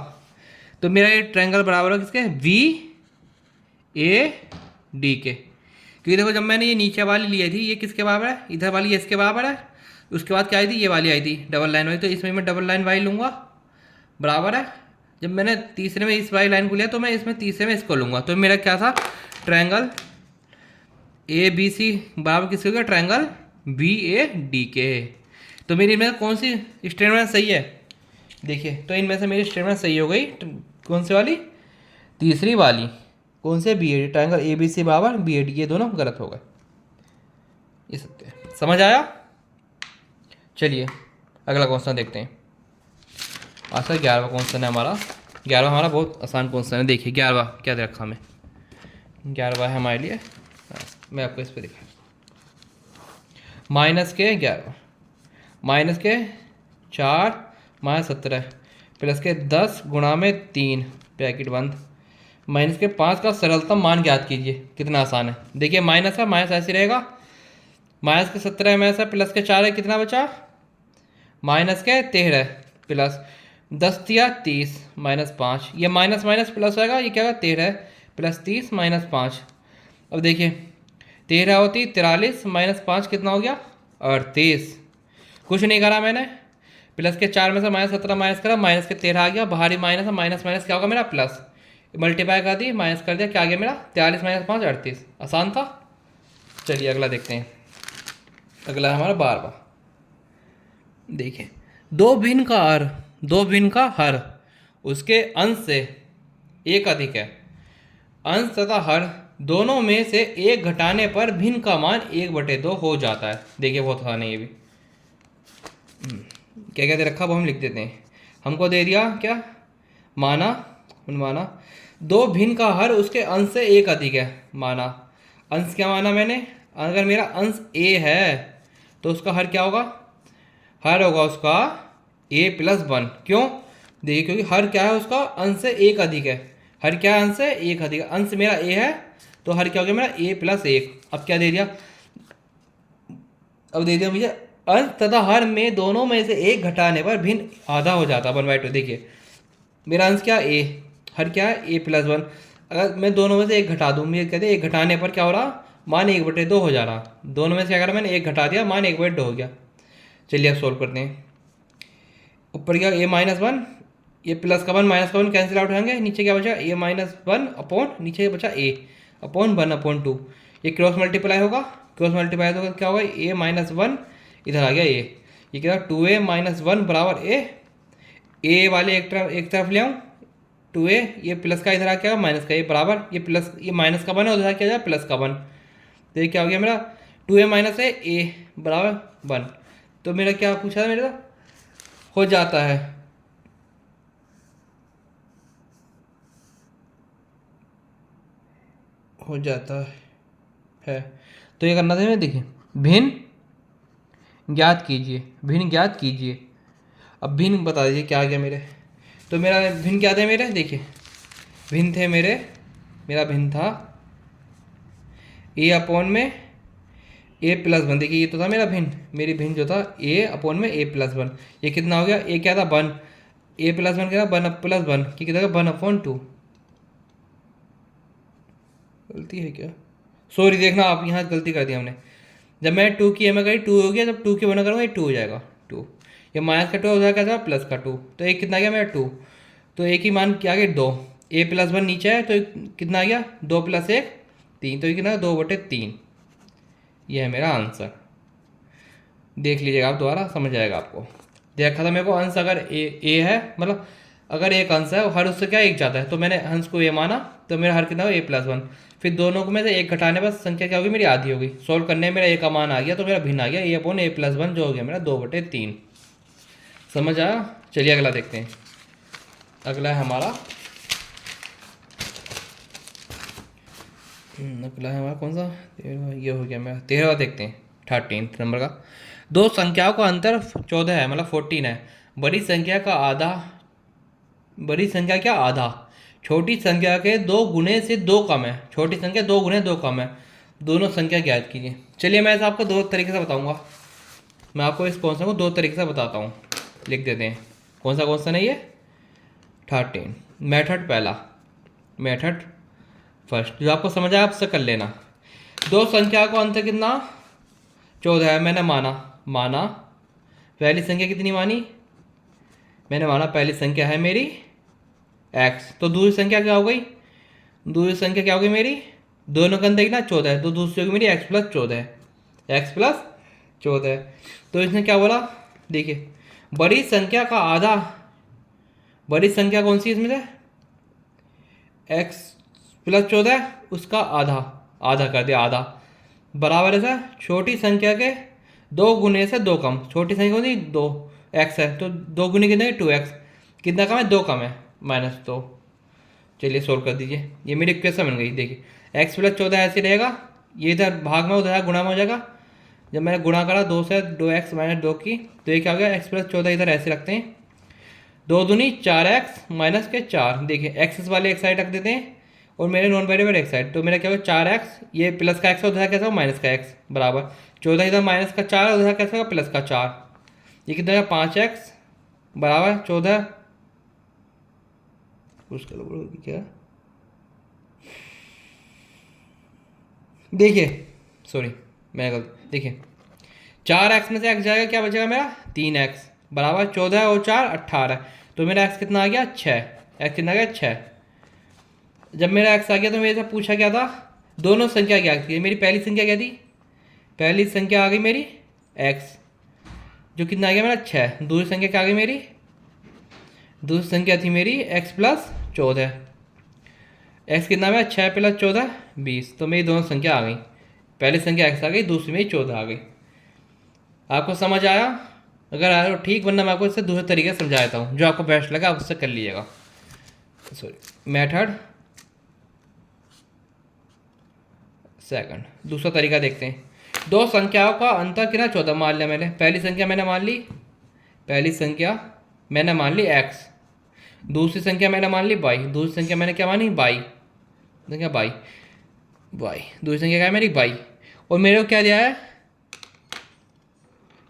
Speaker 1: तो मेरा ये ट्रायंगल बराबर होगा किसके, वी ए डी के। क्योंकि देखो जब मैंने ये नीचे वाली ली थी ये किसके बराबर है, इधर वाली ये इसके बराबर है। उसके बाद क्या आई थी, ये वाली आई थी डबल लाइन वाली, तो इसमें मैं डबल लाइन वाली लूँगा, बराबर है। जब मैंने तीसरे में इस वाली लाइन को लिया तो मैं इसमें तीसरे में इसको लूँगा। तो मेरा क्या था, ट्रायंगल ए बी सी बराबर किसके हो गया, ट्रायंगल बी ए डी के। तो मेरी इनमें कौन सी स्टेटमेंट सही है, देखिए तो इनमें से मेरी स्टेटमेंट सही हो गई, कौन सी वाली, तीसरी वाली, कौन से, B A D, triangle A B C बराबर बी ए डी, ये दोनों गलत हो गए। ये सत्य समझ आया। चलिए अगला क्वेश्चन देखते हैं। अच्छा 11वां क्वेश्चन है हमारा, 11वां हमारा बहुत आसान क्वेश्चन है। देखिए 11वां क्या दे रखा हमें, 11वां है हमारे लिए, मैं आपको इस पर दिखा, -11 -4 -17 प्लस के 10 गुणा में 3 ब्रैकेट बंद -5 का सरलतम मान ज्ञात कीजिए। कितना आसान है, देखिए माइनस का माइनस ऐसे रहेगा, -17 में ऐसा, प्लस के 4 है, कितना बचा, -13 प्लस 10 दिया 30 -5, ये माइनस माइनस प्लस होगा, ये क्या होगा 13 प्लस 30 -5। अब देखिए 13 होती 43 -5 कितना हो गया 38। कुछ नहीं करा मैंने, प्लस के 4 में से -17 माइनस करा, माइनस के 13 आ गया, बाहरी माइनस है, माइनस माइनस क्या होगा मेरा प्लस, मल्टीप्लाई कर दी, माइनस कर दिया, क्या आ गया मेरा 43 -5 38। आसान था। चलिए अगला देखते हैं, अगला हमारा 12वां। देखिए दो भिन्न का हर उसके अंश से एक अधिक है, अंश तथा हर दोनों में से एक घटाने पर भिन्न का मान 1/2 हो जाता है। देखिए बहुत आसान है ये भी, क्या क्या दे रखा वो हम लिख देते हैं। हमको दे दिया क्या, माना दो भिन्न का हर उसके अंश से एक अधिक है। माना अंश क्या माना मैंने, अगर मेरा अंश a है तो उसका हर क्या होगा, हर होगा उसका a + 1। क्यों, देखिए क्योंकि हर क्या है उसका अंश से एक अधिक है, हर क्या है अंश से एक अधिक है, अंश मेरा a है तो हर क्या हो गया मेरा a + 1। अब क्या दे दिया, अब दे दिया मुझे अंश तथा हर में दोनों में से एक घटाने पर भिन्न आधा हो जाता 1/2। देखिए मेरा अंश क्या a, हर क्या है a + 1। अगर मैं दोनों में से एक घटा दूँ, मुझे कहते हैं एक घटाने पर क्या हो रहा, मान 1/2 हो जा रहा। दोनों में से अगर मैंने एक घटा दिया मान 1/2 हो गया। चलिए अब सोल्व करते हैं। ऊपर क्या a -1, ये प्लस का 1 माइनस का 1 कैंसिल आउट होंगे, नीचे क्या बचा a -1 अपॉन, नीचे बचा a अपॉन 1/2। ये क्रॉस मल्टीप्लाई होगा, क्रॉस मल्टीप्लाई होगा क्या होगा a -1 इधर आ गया a, ये क्या 2a - 1 बराबर a वाले एक तरफ ले आऊँ 2a, ये प्लस का इधर आ क्या माइनस का, ये बराबर ये प्लस ये माइनस का 1 है, उधर क्या जाए प्लस का 1। तो ये क्या हो गया मेरा 2a - a बराबर 1। तो मेरा क्या पूछा था, मेरा हो जाता है हो जाता है। तो ये करना था मैं, देखिए भिन्न ज्ञात कीजिए, भिन्न ज्ञात कीजिए। अब भिन्न बता दीजिए क्या आ गया मेरे। तो मेरा भिन्न क्या थे मेरे, देखिए भिन्न थे मेरे, मेरा भिन्न था ए अपॉन में ए प्लस वन। देखिए ये तो था मेरा भिन्न, मेरी भिन्न जो था ए अपॉन में ए प्लस वन। ये कितना हो गया, ए क्या था वन, ए प्लस वन क्या था वन प्लस वन, कि कितना वन अपॉन टू। गलती है क्या, सॉरी देखना आप यहाँ गलती कर दी हमने। जब मैं टू की एम करी टू हो गया, जब टू की वन करूँगा ये टू हो जाएगा टू। ये माइनस का टू हो जाएगा क्या था प्लस का टू, तो एक कितना गया मेरा टू। तो एक ही मान क्या गया दो, ए प्लस वन नीचे है तो कितना आ गया दो प्लस एक तीन, तो ये कितना दो बटे तीन। ये है मेरा आंसर। देख लीजिएगा आप दोबारा समझ आएगा आपको। देखा था मेरे को अंश अगर ए है, मतलब अगर एक अंश है हर उससे क्या एक जाता है, तो मैंने अंश को ए माना, तो मेरा हर कितना हो ए प्लस वन। फिर दोनों को में से एक घटाने पर संख्या क्या होगी मेरी आधी होगी। सोल्व करने में मेरा ए का मान आ गया, तो मेरा भिन्न आ गया ए अपॉन ए प्लस वन, जो हो गया मेरा दो बटे तीन। समझ आया। चलिए अगला देखते हैं। अगला है हमारा अगला है हमारा कौन सा, 13, ये हो गया मेरा 13वां। देखते हैं 13 नंबर का। दो संख्याओं का अंतर 14 है, मतलब 14 है। बड़ी संख्या का आधा, बड़ी संख्या क्या आधा, छोटी संख्या के दो गुने से दो कम है। छोटी संख्या दो गुने दो कम है, दोनों संख्या ज्ञात कीजिए। चलिए मैं ऐसा आपको दो तरीके से बताऊंगा। मैं आपको इस क्वेश्चन को दो तरीके से बताता हूँ, लिख देते हैं। कौन सा क्वेश्चन है ये, 13। मेथड पहला, मेथड फर्स्ट, जो आपको समझ आया आपसे कर लेना। दो संख्या को अंतर कितना 14 है, मैंने माना पहली संख्या कितनी मानी, मैंने माना पहली संख्या है मेरी x, तो दूसरी संख्या क्या हो गई, दूसरी संख्या क्या हो गई मेरी, दोनों का अंतर कितना 14 है, तो दूसरी होगी मेरी x प्लस 14, x प्लस 14। तो इसने क्या बोला, देखिए बड़ी संख्या का आधा, बड़ी संख्या कौन सी इसमें से x प्लस 14, उसका आधा, आधा कर दिया आधा, बराबर है सर छोटी संख्या के दो गुने से दो कम। छोटी संख्या कौन सी दो, x है, तो दो गुने कितने 2x, कितना कम है दो कम है माइनस दो। चलिए सोल्व कर दीजिए, ये मेरी इक्वेशन बन गई। देखिए x प्लस 14 ऐसे रहेगा, ये इधर भाग में उधर गुणा में हो जाएगा। जब मैंने गुणा करा दो से 2x माइनस दो की, तो ये क्या हो गया x प्लस 14 इधर ऐसे रखते हैं, दो दूनी 4x माइनस के 4। देखिए एक्स वाले एक साइड रख देते हैं और मेरे नॉन वेरिएबल एक साइड, तो मेरा क्या होगा 4x, ये प्लस का x उधर कैसा हो माइनस का x, बराबर 14 इधर माइनस का 4 उधर कैसा होगा प्लस का 4, ये कितना है 5x बराबर 14, उसका क्या, देखिए सॉरी मैं गलत, देखिए 4x में से x जाएगा, क्या बचेगा मेरा 3x बराबर 14 और 4 18, तो मेरा x कितना आ गया 6, x कितना आ गया 6। जब मेरा x आ गया तो मेरे से पूछा क्या था, दोनों संख्या क्या थी, मेरी पहली संख्या क्या थी, पहली संख्या आ गई मेरी x, जो कितना आ गया मेरा 6। दूसरी संख्या क्या आ गई मेरी, दूसरी संख्या थी मेरी x प्लस 14, x कितना मेरा 6 प्लस 14 20, तो मेरी दोनों संख्या आ गई, पहली संख्या x आ गई, दूसरी मेरी 14 आ गई। आपको समझ आया, अगर आया तो ठीक, वरना मैं आपको इससे दूसरे तरीके से समझा देता हूँ, जो आपको बेस्ट लगा आप उससे कर लीजिएगा। सॉरी मेथड सेकंड, दूसरा तरीका देखते हैं। दो संख्याओं का अंतर कितना 14 मान लिया मैंने, पहली संख्या मैंने मान ली, पहली संख्या मैंने मान ली x, दूसरी संख्या मैंने मान ली y, दूसरी संख्या मैंने क्या मानी y, संख्या y, दूसरी संख्या क्या है मेरी y, और मेरे को क्या दिया है,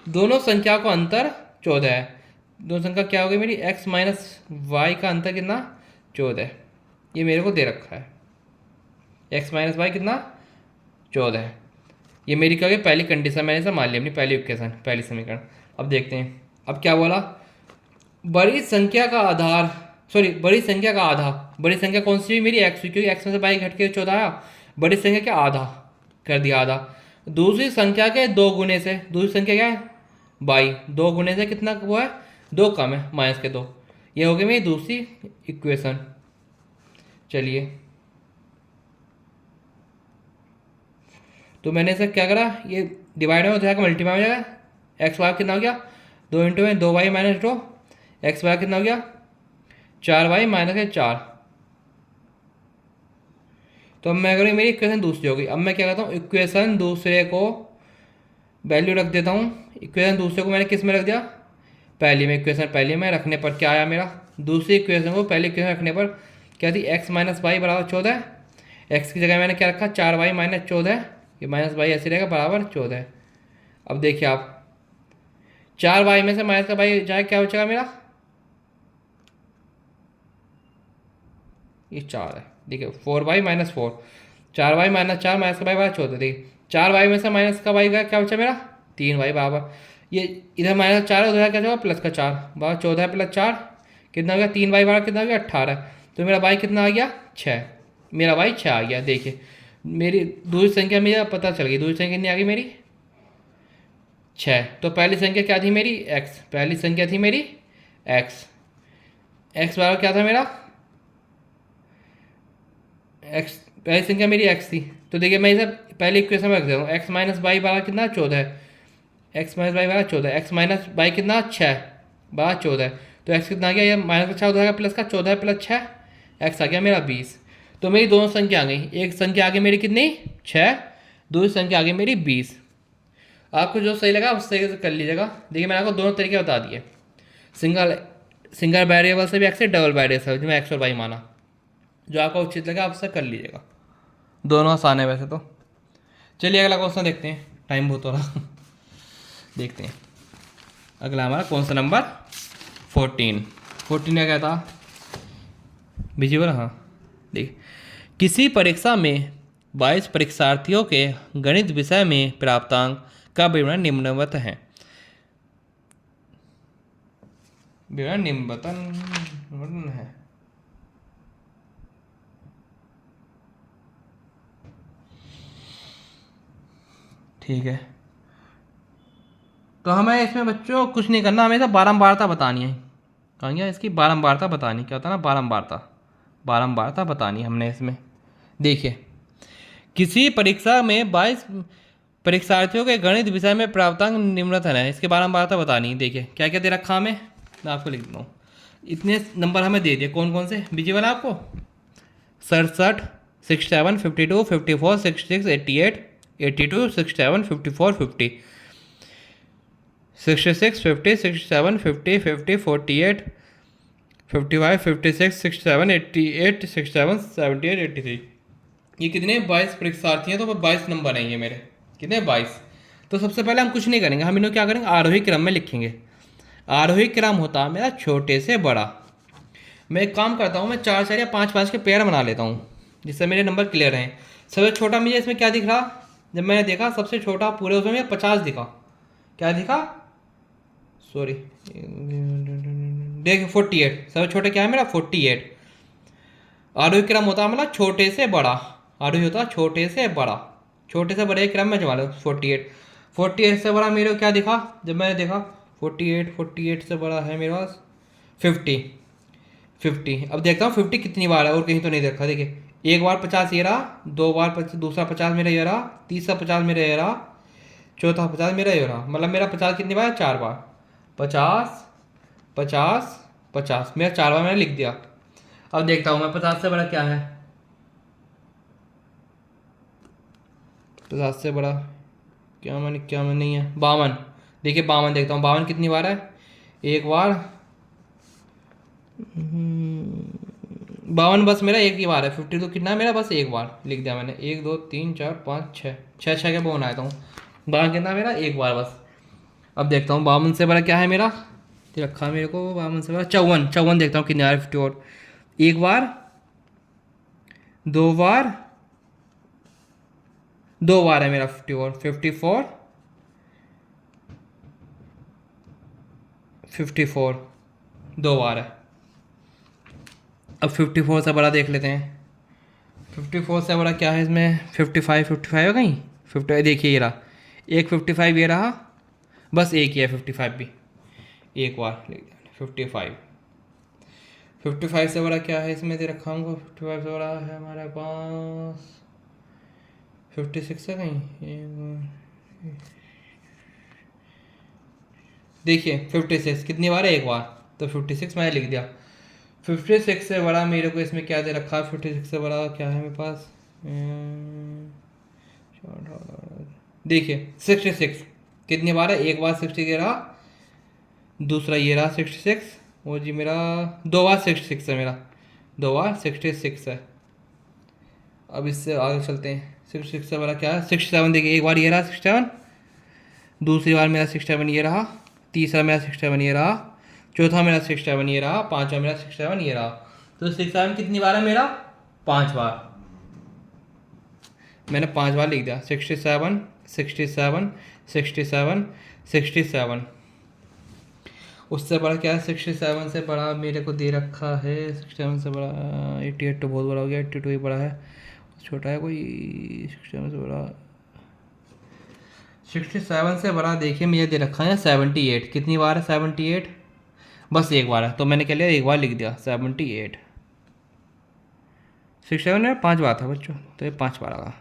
Speaker 1: दोनों संख्या को अंतर 14 है। दोनों संख्या क्या हो गई मेरी x माइनस वाई का अंतर कितना 14, ये मेरे को दे रखा है, x माइनस वाई कितना 14, ये मेरी क्या हो गई पहली कंडीशन, मैंने इसे मान ली अपनी पहली इक्वेशन, पहली समीकरण। अब देखते हैं, अब क्या बोला, बड़ी संख्या का आधार, सॉरी बड़ी संख्या का आधा, बड़ी संख्या कौन सी हुई मेरी x हुई, क्योंकि x में से बाई घट के 14 आया, बड़ी संख्या क्या आधा कर दिया आधा। दूसरी संख्या के दो गुने से, दूसरी संख्या क्या है बाई, दो गुने से कितना वो है दो कम है माइनस के दो, ये हो गई मेरी दूसरी इक्वेशन। चलिए तो मैंने इसे क्या करा, ये डिवाइड में हो जाएगा मल्टीप्लाई हो जाएगा, एक्स वाई कितना हो गया 2 इंटू में 2y माइनस 2, एक्स वाई कितना हो गया 4y माइनस 4, तो अब मैं करूँ मेरी इक्वेशन दूसरी होगी। अब मैं क्या करता हूँ, इक्वेशन दूसरे को वैल्यू रख देता हूँ। इक्वेशन दूसरे को मैंने किस में रख दिया, पहली में। इक्वेशन पहली में रखने पर क्या आया मेरा, दूसरी इक्वेशन को पहली इक्वेशन रखने पर क्या थी, एक्स माइनस वाई बराबर 14। एक्स की जगह मैंने क्या रखा, 4y माइनस 14। ये माइनस वाई ऐसे रहेगा बराबर 14। अब देखिए आप, 4y में से माइनस का वाई जाए क्या बचेगा मेरा, ये 4 है। देखिए 4y minus 4, 4y minus 4 minus का वाई बराबर 14। देखिए 4y में से माइनस का वाई का क्या बचा मेरा, 3y बराबर, ये इधर माइनस 4 है, उधर क्या होगा प्लस का 4 बराबर 14 प्लस 4 कितना हो गया, 3y बराबर कितना हो गया 18। तो मेरा वाई कितना आ गया 6, मेरा वाई 6 आ गया। देखिए मेरी दूसरी संख्या मेरा पता चल गई, दूसरी संख्या कितनी आ गई मेरी 6। तो पहली संख्या क्या थी मेरी x, पहली संख्या थी मेरी x, x बराबर क्या था मेरा x, पहली संख्या मेरी x थी। तो देखिए मैं इसे पहले इक्वेशन में रख देता हूँ, x माइनस वाई बराबर कितना 14 है, x माइनस वाई बराबर 14, x माइनस वाई कितना 6 बराबर 14। तो x कितना आ गया, ये माइनस का 6 हो जाएगा प्लस का 14 प्लस 6, x आ गया मेरा 20। तो मेरी दोनों संख्या आ गई, एक संख्या आ गई मेरी कितनी 6, दूसरी संख्या आ गई मेरी 20। आपको जो सही लगा उस तरीके से कर लीजिएगा। देखिए मैंने आपको दोनों तरीके बता दिए, सिंगल सिंगल वेरिएबल से भी एक्स है, डबल वेरिएबल से जिसमें एक्स और वाई माना, जो आपको उचित लगा आप उससे कर लीजिएगा। दोनों आसान है वैसे तो। चलिए अगला क्वेश्चन देखते हैं, टाइम बहुत हो रहा देखते हैं अगला हमारा क्वेश्चन नंबर 14। 14 का क्या था, विजिबल, हाँ देखिए, किसी परीक्षा में 22 परीक्षार्थियों के गणित विषय में प्राप्तांक का विवरण निम्नवत है। विवरण निम्नवत है। ठीक है, तो हमें इसमें बच्चों कुछ नहीं करना, हमें तो बारंबारता बतानी है। कहेंगे इसकी बारंबारता बतानी, क्या होता है ना बारंबारता, बारंबारता बतानी हमने इसमें। देखिए किसी परीक्षा में 22 परीक्षार्थियों के गणित विषय में प्राप्तांक निम्नलिखित है, इसके बारंबारता बतानी। देखिए क्या क्या दे रखा हमें, मैं आपको लिख देता हूँ। इतने नंबर हमें दे दिए, कौन कौन से विजिबल आपको, 67, 67, 52, 54, 66, 88, 82, 67, 54, 50, 66, 50, 67, 50, 50, 48, 55, 56, 67, 88, 67, 78, 83। ये कितने 22 परीक्षार्थी हैं, तो 22 नंबर हैं ये मेरे, कितने 22। तो सबसे पहले हम कुछ नहीं करेंगे, हम इन्हें क्या करेंगे आरोही क्रम में लिखेंगे। आरोही क्रम होता है मेरा छोटे से बड़ा। मैं एक काम करता हूँ, मैं 4 4 या 5 5 के पेयर बना लेता हूँ जिससे मेरे नंबर क्लियर हैं। सबसे छोटा मुझे इसमें क्या दिख रहा, जब मैंने देखा सबसे छोटा पूरे उसमें मुझे 50 दिखा, क्या दिखा सॉरी देख 48, सबसे छोटा क्या है मेरा 48। आरोही क्रम होता है मतलब छोटे से बड़ा, आरोही होता है छोटे से बड़ा, छोटे से बड़े क्रम में जमा लो 48। 48 से बड़ा मेरे को क्या दिखा, जब मैंने देखा 48 से बड़ा है मेरे पास 50। 50 अब देखता हूँ 50 कितनी बार है और कहीं तो नहीं देखा। देखिए एक बार 50 ये रहा, दो बार दूसरा 50 मेरा ये रहा, तीसरा 50 मेरा ये रहा, चौथा 50 मेरा ये रहा, मतलब मेरा 50 कितनी बार 4 बार, 50 50 50 मेरा 4 बार मैंने लिख दिया। अब देखता हूँ मैं 50 से बड़ा क्या है, 50 से बड़ा क्या मैं नहीं है 52। देखिए 52 देखता हूँ 52 कितनी बार है, एक बार 52 बस मेरा एक ही बार है। 50 तो कितना है मेरा, बस एक बार लिख दिया मैंने, 1 2 3 4 5 6 6 6 के बोन आया हूँ, 52 कितना मेरा एक बार बस। अब देखता हूँ 52 से बड़ा क्या है मेरा, रखा मेरे को 52 से बड़ा 54। 54 देखता हूँ कितने आ रहा है 50 और एक बार दो बार, दो बार है मेरा 50 और 54 54 दो बार है। अब 54 से बड़ा देख लेते हैं, 54 से बड़ा क्या है इसमें 55 55 है कहीं 50, देखिए ये रहा एक 55 ये रहा, बस एक ही है 55 भी, एक बार 55। 55 से बड़ा क्या है इसमें दे रखा हूँ, 55 से बड़ा है हमारे पास 56 है कहीं, देखिए 56 कितनी बार है एक बार, तो 56 मैंने लिख दिया। 56 से बड़ा मेरे को इसमें क्या दे रखा है, 56 से बड़ा क्या है मेरे पास देखिए 66 कितनी बार है, एक बार 60 ये रहा, दूसरा ये रहा 66, वो जी मेरा 2 बार 66 है मेरा, 2 बार 66 है। अब इससे आगे चलते हैं, 66 से बड़ा क्या है 67। देखिए एक बार ये रहा 67, दूसरी बार मेरा 67 ये रहा, तीसरा मेरा 67 ये रहा, चौथा मेरा 67 ये रहा, पांचवा मेरा 67 ये रहा। तो 67 कितनी बार है मेरा, 5 बार। मैंने 5 बार लिख दिया, 67 67 67 67। उससे बड़ा क्या है, 67 से बड़ा मेरे को दे रखा है, 67 से बड़ा 88 तो बहुत बड़ा हो गया, 82 ही बड़ा है, छोटा है कोई 67 से बड़ा। 67 से बड़ा देखिए मुझे दे रखा है 78। कितनी बार है 78, बस एक बार है, तो मैंने क्या लिया, एक बार लिख दिया 78। 67 में 5 बार था बच्चों, तो ये 5 बार आगा,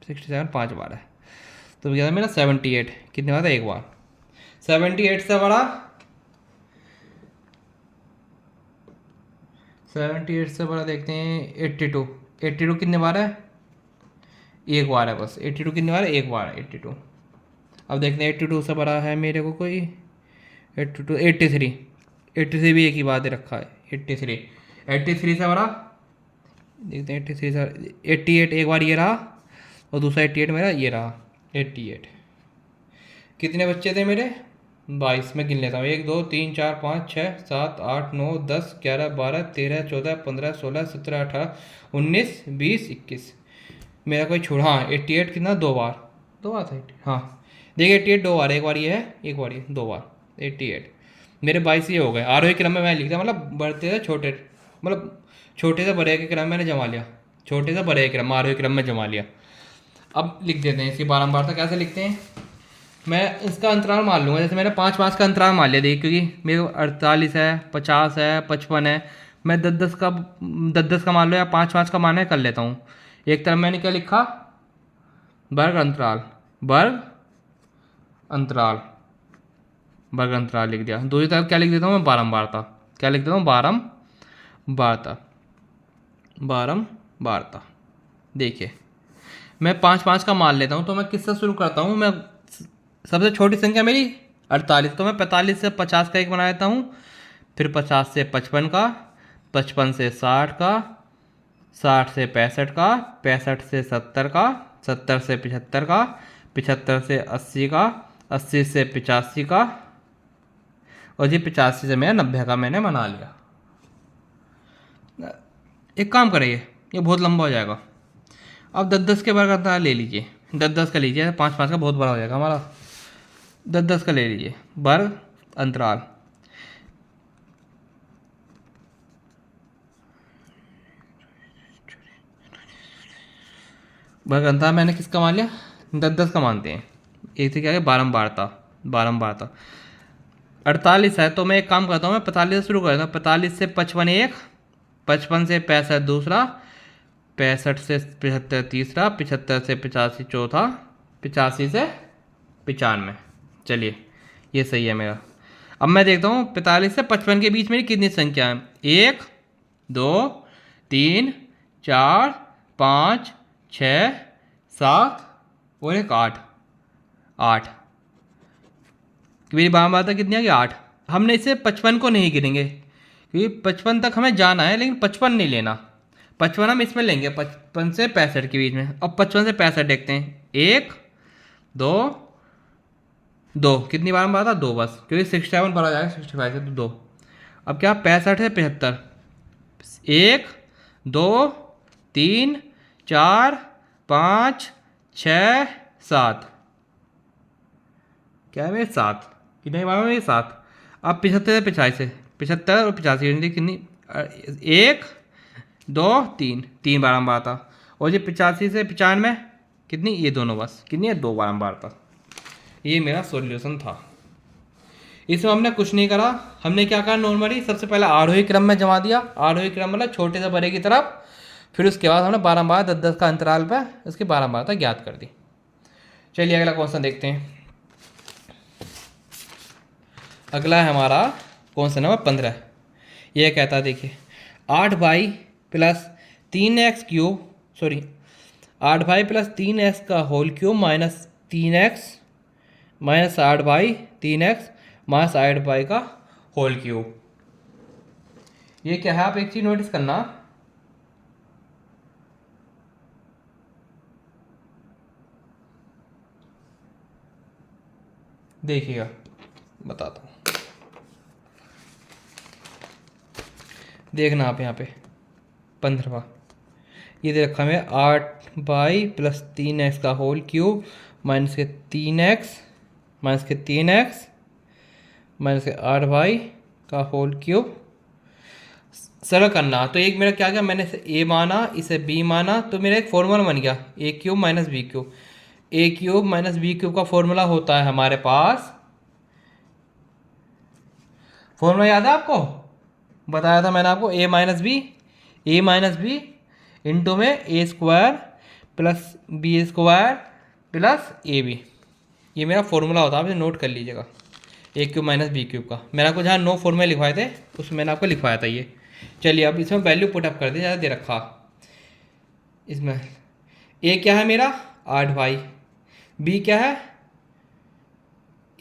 Speaker 1: 67 5 बार है, तो क्या था मेरा 78। कितनी बार था, एक बार। 78 से बड़ा, 78 से बड़ा देखते हैं 82। 82 कितने बार है, एक बार है बस। 82 कितनी बार है, एक बार है 82। अब देखते हैं 82 से बड़ा है मेरे को कोई, 82 83। 83 भी एक ही बात दे रखा है, 83। 83 से बड़ा देखते हैं, 83 से 88 एक बार ये रहा, और दूसरा 88 मेरा ये रहा 88। कितने बच्चे थे मेरे, 22। में गिन लेता हूँ, 1 2 3 4 5 6 7 8 9 10 11 12 13 14 15 16 17 18 19 20 21। मेरा कोई छोड़, हाँ 88 कितना, 2 बार, 2 बार था 80, हाँ देखिए 88 2 बार, एक बार ये है, एक बार ये, 2 बार 88। मेरे 22 ये हो गए। आरोही क्रम में मैं लिखता, मतलब बढ़ते से छोटे, मतलब छोटे से बड़े के क्रम में मैंने जमा लिया, छोटे से बड़े के क्रम आरोही क्रम में जमा लिया। अब लिख देते हैं इसकी बारंबारता, कैसे लिखते हैं, मैं इसका अंतराल मान लूँगा, जैसे मैंने 5 5 का अंतराल मान लिया, देखिए क्योंकि मेरे को 48 है, 50 है, 55 है, मैं 10 10 का मान लो या 5 5 का मान कर लेता हूँ। एक तरफ मैंने क्या लिखा, वर्ग अंतराल, वर्ग अंतराल, वर्ग अंतराल लिख दिया। दूसरी तरफ क्या लिख देता हूँ मैं, बारंबारता, क्या लिख देता हूँ, बारंबारता, बारंबारता। देखिए मैं 5 5 का मान लेता हूँ, तो मैं किससे शुरू करता हूँ, मैं सबसे छोटी संख्या मेरी 48, तो मैं 45 से 50 का एक बना लेता हूँ, फिर 50 से 55 का, 55 से 60 का, 60 से 65 का, 65 से 70 का, 70 से 75 का, 75 से 80 का, 80 से 85 का, और जी 85 से मैं 90 का मैंने बना लिया। एक काम करें, ये बहुत लंबा हो जाएगा। अब 10 10 के वर्ग अंतराल ले लीजिए, 10 10 का लीजिए, 5 5 का बहुत बड़ा हो जाएगा हमारा, 10 10 का ले लीजिए वर्ग अंतराल। वर्ग अंतराल मैंने किसका मान लिया, 10 10 का मानते हैं। एक से क्या है, बारंबारता, बारंबारता 48 है, तो मैं एक काम करता हूँ, मैं 45 से शुरू करता हूँ, 45 से 55 एक, 55 से 65 दूसरा, 65 से 75 तीसरा, 75 से 85 चौथा, 85 से 95। चलिए ये सही है मेरा। अब मैं देखता हूँ 45 से 55 के बीच मेरी कितनी संख्या है, 1 2 3 4 5 6 7 और एक 8, 8 मेरी बारंबारता कितनी आ गई, 8। हमने इसे 55 को नहीं गिनेंगे, क्योंकि 55 तक हमें जाना है, लेकिन 55 नहीं लेना, 55 हम इसमें लेंगे 55 से 65 के बीच में। अब 55 से 65 देखते हैं, 1 2 2, कितनी बारंबारता, 2 बस, क्योंकि 67 भरा जाएगा 65 से, तो 2। अब क्या, 65 से 75, 1 2 3 4 5 6 7, क्या है मेरे 7, कितने बार में 7। अब 75 से 85, 75 और 85 कितनी, 1 2 3, 3 बारंबारता। और ये 85 से 95 कितनी, ये दोनों बस, कितनी है, 2 बारंबारता। ये मेरा सॉल्यूशन था। इसमें हमने कुछ नहीं करा, हमने क्या करा, नॉर्मली सबसे पहले आरोही क्रम में जमा दिया, आरोही क्रम मतलब छोटे से बड़े की तरफ, फिर उसके बाद हमने बारंबार 10 10 का अंतराल पर उसकी बारंबारता ज्ञात कर दी। चलिए अगला क्वेश्चन देखते हैं। अगला है हमारा क्वेश्चन नंबर 15। यह कहता है, देखिए 8y plus 3x cube, sorry 8y plus 3x का whole cube minus 3x minus 8y 3x minus 8y का होल क्यूब। ये क्या है, आप एक चीज़ नोटिस करना, देखिएगा बताता हूँ, देखना आप यहाँ पे 15वां ये दे रखा है 8y प्लस 3x का होल क्यूब माइनस के 3x माइनस के 3x माइनस के 8y का होल क्यूब। सरल करना तो एक मेरा क्या गया, मैंने इसे a माना इसे b माना, तो मेरा एक फॉर्मूला बन गया a cube minus B cube. a cube minus B cube का फॉर्मूला होता है हमारे पास, फॉर्मूला याद है आपको, बताया था मैंने आपको, a माइनस बी इंटू में A square plus B square plus A B. ये मेरा फॉर्मूला होता है, आप इसे नोट कर लीजिएगा, ए क्यूब माइनस बी क्यूब का। मैंने आपको जहाँ 9 फॉर्मूले लिखवाए थे उसमें मैंने आपको लिखवाया था ये। चलिए अब इसमें वैल्यू पुटअप कर दी, ज़्यादा दे रखा इसमें। ए क्या है मेरा 8y, बी क्या है,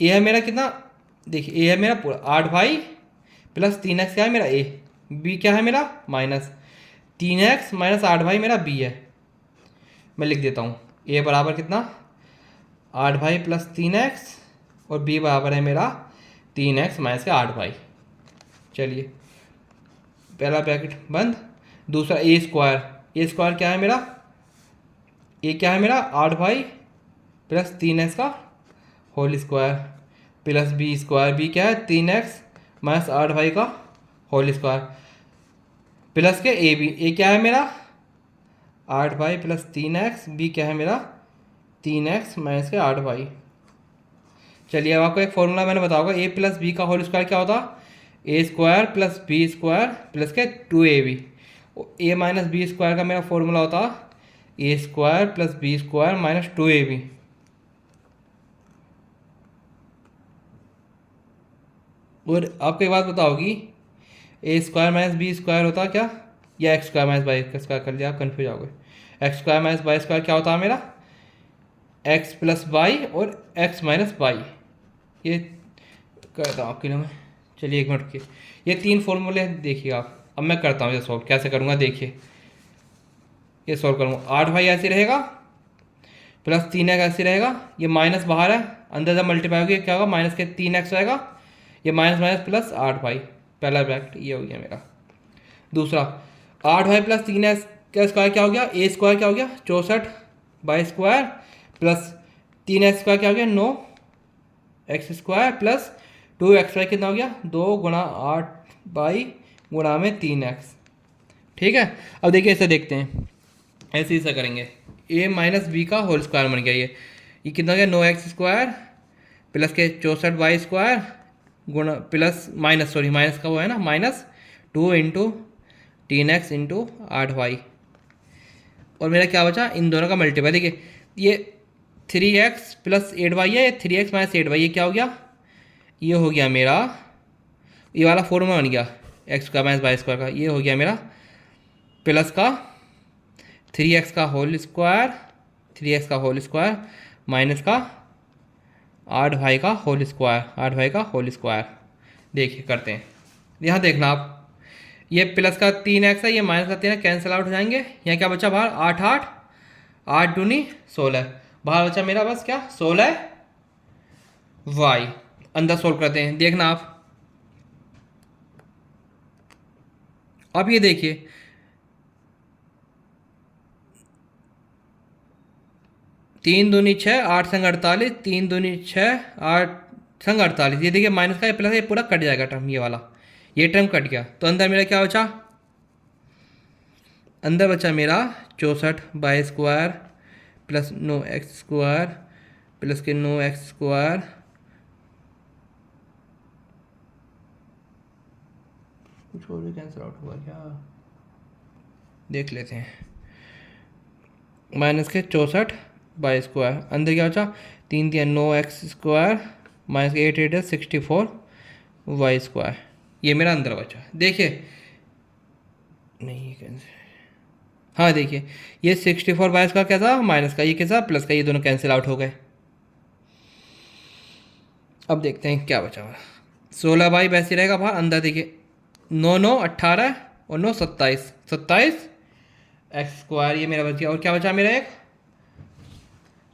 Speaker 1: ए है मेरा कितना, देखिए ए है मेरा पूरा 8y प्लस 3x क्या है मेरा ए, बी क्या है मेरा माइनस 3x माइनस 8y मेरा बी है। मैं लिख देता हूँ ए बराबर कितना 8y प्लस 3x और बी बराबर है मेरा 3x माइनस के 8y। चलिए पहला ब्रैकेट बंद, दूसरा ए स्क्वायर क्या है मेरा, ए क्या है मेरा 8y प्लस 3x का whole square plus B square, B क्या है 3x माइनस 8y का होल स्क्वायर प्लस के ए बी, ए क्या है मेरा 8y प्लस 3x, बी क्या है मेरा 3x माइनस के 8y। चलिए अब आपको एक फॉर्मूला मैंने बताऊंगा, ए प्लस बी का होल स्क्वायर क्या होता, A square plus B square plus के 2ab। ए माइनस बी स्क्वायर का मेरा फॉर्मूला होता A square plus B square minus 2ab। और आपको एक बात बताओगी, A square minus B square होता क्या, या एक्स स्क्वायर माइनस वाई का स्क्वायर कर लिया आप कन्फ्यूज आओगे। X square minus Y square क्या होता है मेरा एक्स प्लस वाई और एक्स माइनस वाई, ये करता हूँ आपके लिए मैं। चलिए 1 मिनट के, ये 3 फॉर्मूले देखिए आप। अब मैं करता हूँ ये सॉल्व, कैसे करूँगा देखिए, ये सॉल्व करूँगा 8y ऐसे रहेगा प्लस 3x ऐसे रहेगा, ये माइनस बाहर है अंदर जब मल्टीप्लाई होगी क्या होगा माइनस के 3x रहेगा, ये माइनस माइनस प्लस 8y, पहला ब्रैकेट ये हो गया मेरा। दूसरा 8y प्लस 3x का स्क्वायर क्या हो गया, ए स्क्वायर क्या हो गया 64y square plus 3x square क्या हो गया 9x स्क्वायर प्लस 2xy कितना हो गया 2 गुणा 8y गुणा में 3x। ठीक है, अब देखिए ऐसे देखते हैं, ऐसे ही करेंगे, a माइनस बी का होल स्क्वायर बन गया, ये कितना हो गया 9x स्क्वायर प्लस के 64y स्क्वायर गुणा प्लस माइनस सॉरी माइनस का वो है ना minus 2 into 3x into 8y, और मेरा क्या बचा इन दोनों का मल्टीप्लाई। देखिए ये 3x प्लस 8y है, 3x माइनस 8y, ये क्या हो गया, ये हो गया मेरा ये वाला फॉर्मूला बन गया X square minus Y square का, ये हो गया मेरा प्लस का 3x का होल स्क्वायर 3x का होल स्क्वायर माइनस का 8y का होल स्क्वायर 8y का होल स्क्वायर। देखिए करते हैं, यहाँ देखना आप, ये प्लस का 3x है, ये माइनस का 3 कैंसिल आउट हो जाएंगे, यहाँ क्या बचा बाहर 8 8 8 दूनी 16, बाहर बचा मेरा बस क्या 16y। अंदर सोल्व करते हैं, देखना आप। अब ये देखिए 3 दूनी 6 8 संग 48 3 दूनी 6 8 संग 48, ये देखिए माइनस का प्लस ये पूरा कट जाएगा टर्म, ये वाला ये टर्म कट गया, तो अंदर मेरा क्या बचा, अंदर बचा मेरा 64y square plus 9x square plus के 9x स्क्वायर कुछ और भी कैंसिल आउट हुआ क्या देख लेते हैं, माइनस के 64y स्क्वायर, अंदर क्या बचा 3 3 9x स्क्वायर माइनस के 8 8 64y स्क्वायर, ये मेरा अंदर बचा। देखिए नहीं कैंसिल, हाँ देखिए, ये 64/22 का क्या था, माइनस का, ये क्या था, प्लस का, ये दोनों कैंसिल आउट हो गए। अब देखते हैं क्या बचा हुआ। 16 वैसे रहेगा बाहर, अंदर देखिए 9 9 18 और 9 27, 27 एक्स स्क्वायर, ये मेरा बच गया। और क्या बचा मेरा, एक